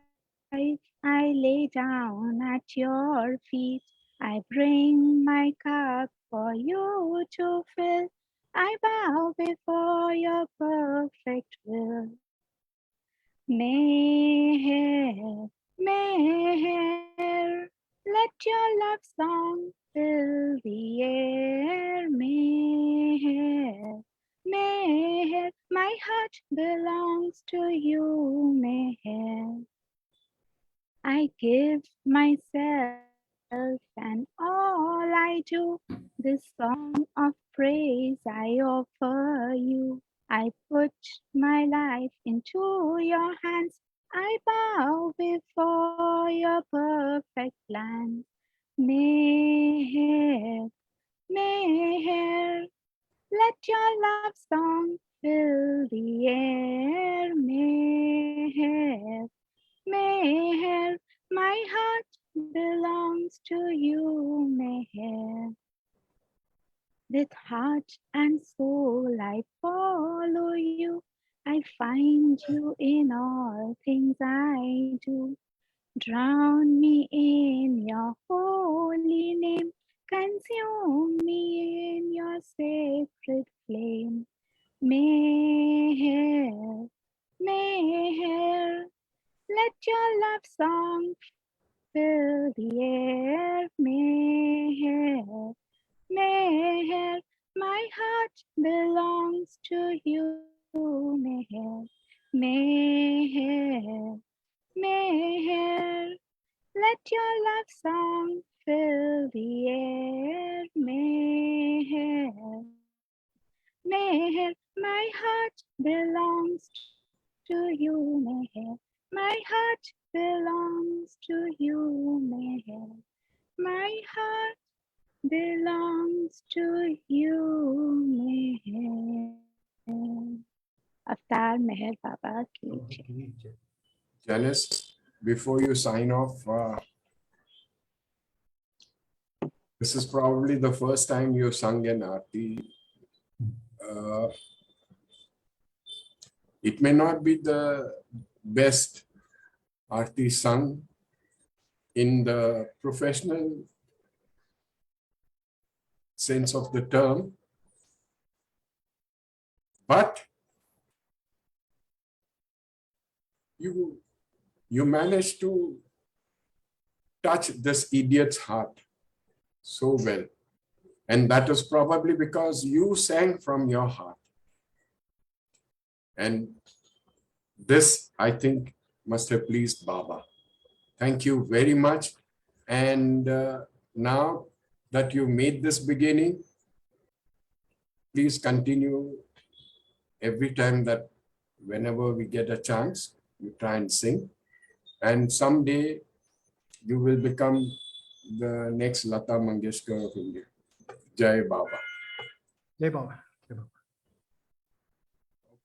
I lay down at your feet. I bring my cup for you to fill. I bow before your perfect will. Meher, Meher, let your love song fill the air. Meher, Meher, my heart belongs to you, Meher. I give myself and all I do, this song of praise I offer you. I put my life into your hands. I bow before your perfect plan. Meher, Meher, let your love song fill the air. Meher, Meher, my heart belongs to you, Meher. With heart and soul I follow you. I find you in all things I do. Drown me in your holy name. Consume me in your sacred flame. Meher, Meher, let your love song fill the air. Meher, Meher, my heart belongs to you. Meher, Meher, Meher, let your love song fill the air. Meher, Meher, my heart belongs to you, Meher. My heart belongs to you, Meher. My heart belongs to you, Meher. Avatar Meher Baba ki jai. Janice, before you sign off, this is probably the first time you sung an aarti. It may not be the best aarti sung in the professional sense of the term, but you managed to touch this idiot's heart so well. And that is probably because you sang from your heart. And this, I think, must have pleased Baba. Thank you very much. And now that you made this beginning, please continue every time that whenever we get a chance, you try and sing. And someday you will become the next Lata Mangeshkar of India. Jai Baba. Jai Baba. Jai Baba.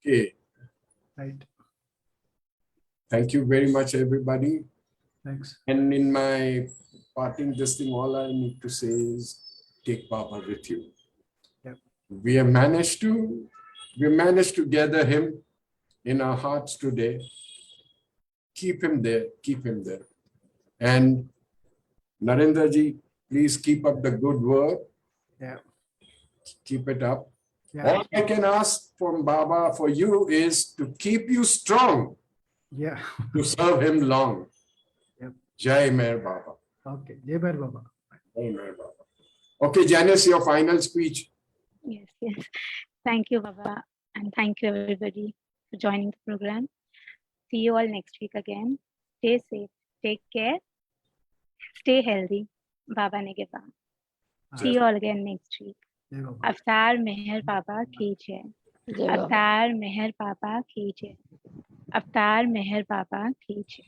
Okay. Right. Thank you very much, everybody. Thanks. And in my parting this thing, all I need to say is take Baba with you. Yep. We managed to gather him in our hearts today. Keep him there, keep him there. And Narendra ji, please keep up the good work. Yeah. Keep it up. Yeah. All I can ask from Baba for you is to keep you strong, Yeah. to serve him long. Yep. Jai Mer Baba. Okay. Jai Baba. Jai Mer Baba. Okay, Janice, your final speech. Yes, yes. Thank you, Baba. And thank you, everybody, for joining the program. See you all next week again. Stay safe. Take care. Stay healthy. Baba Negeba. See you all again next week. Jai Baba. Avtar Meher Baba ki jai. Jai Baba. Avtar Meher Baba ki jai. Avtar Meher Baba ki jai.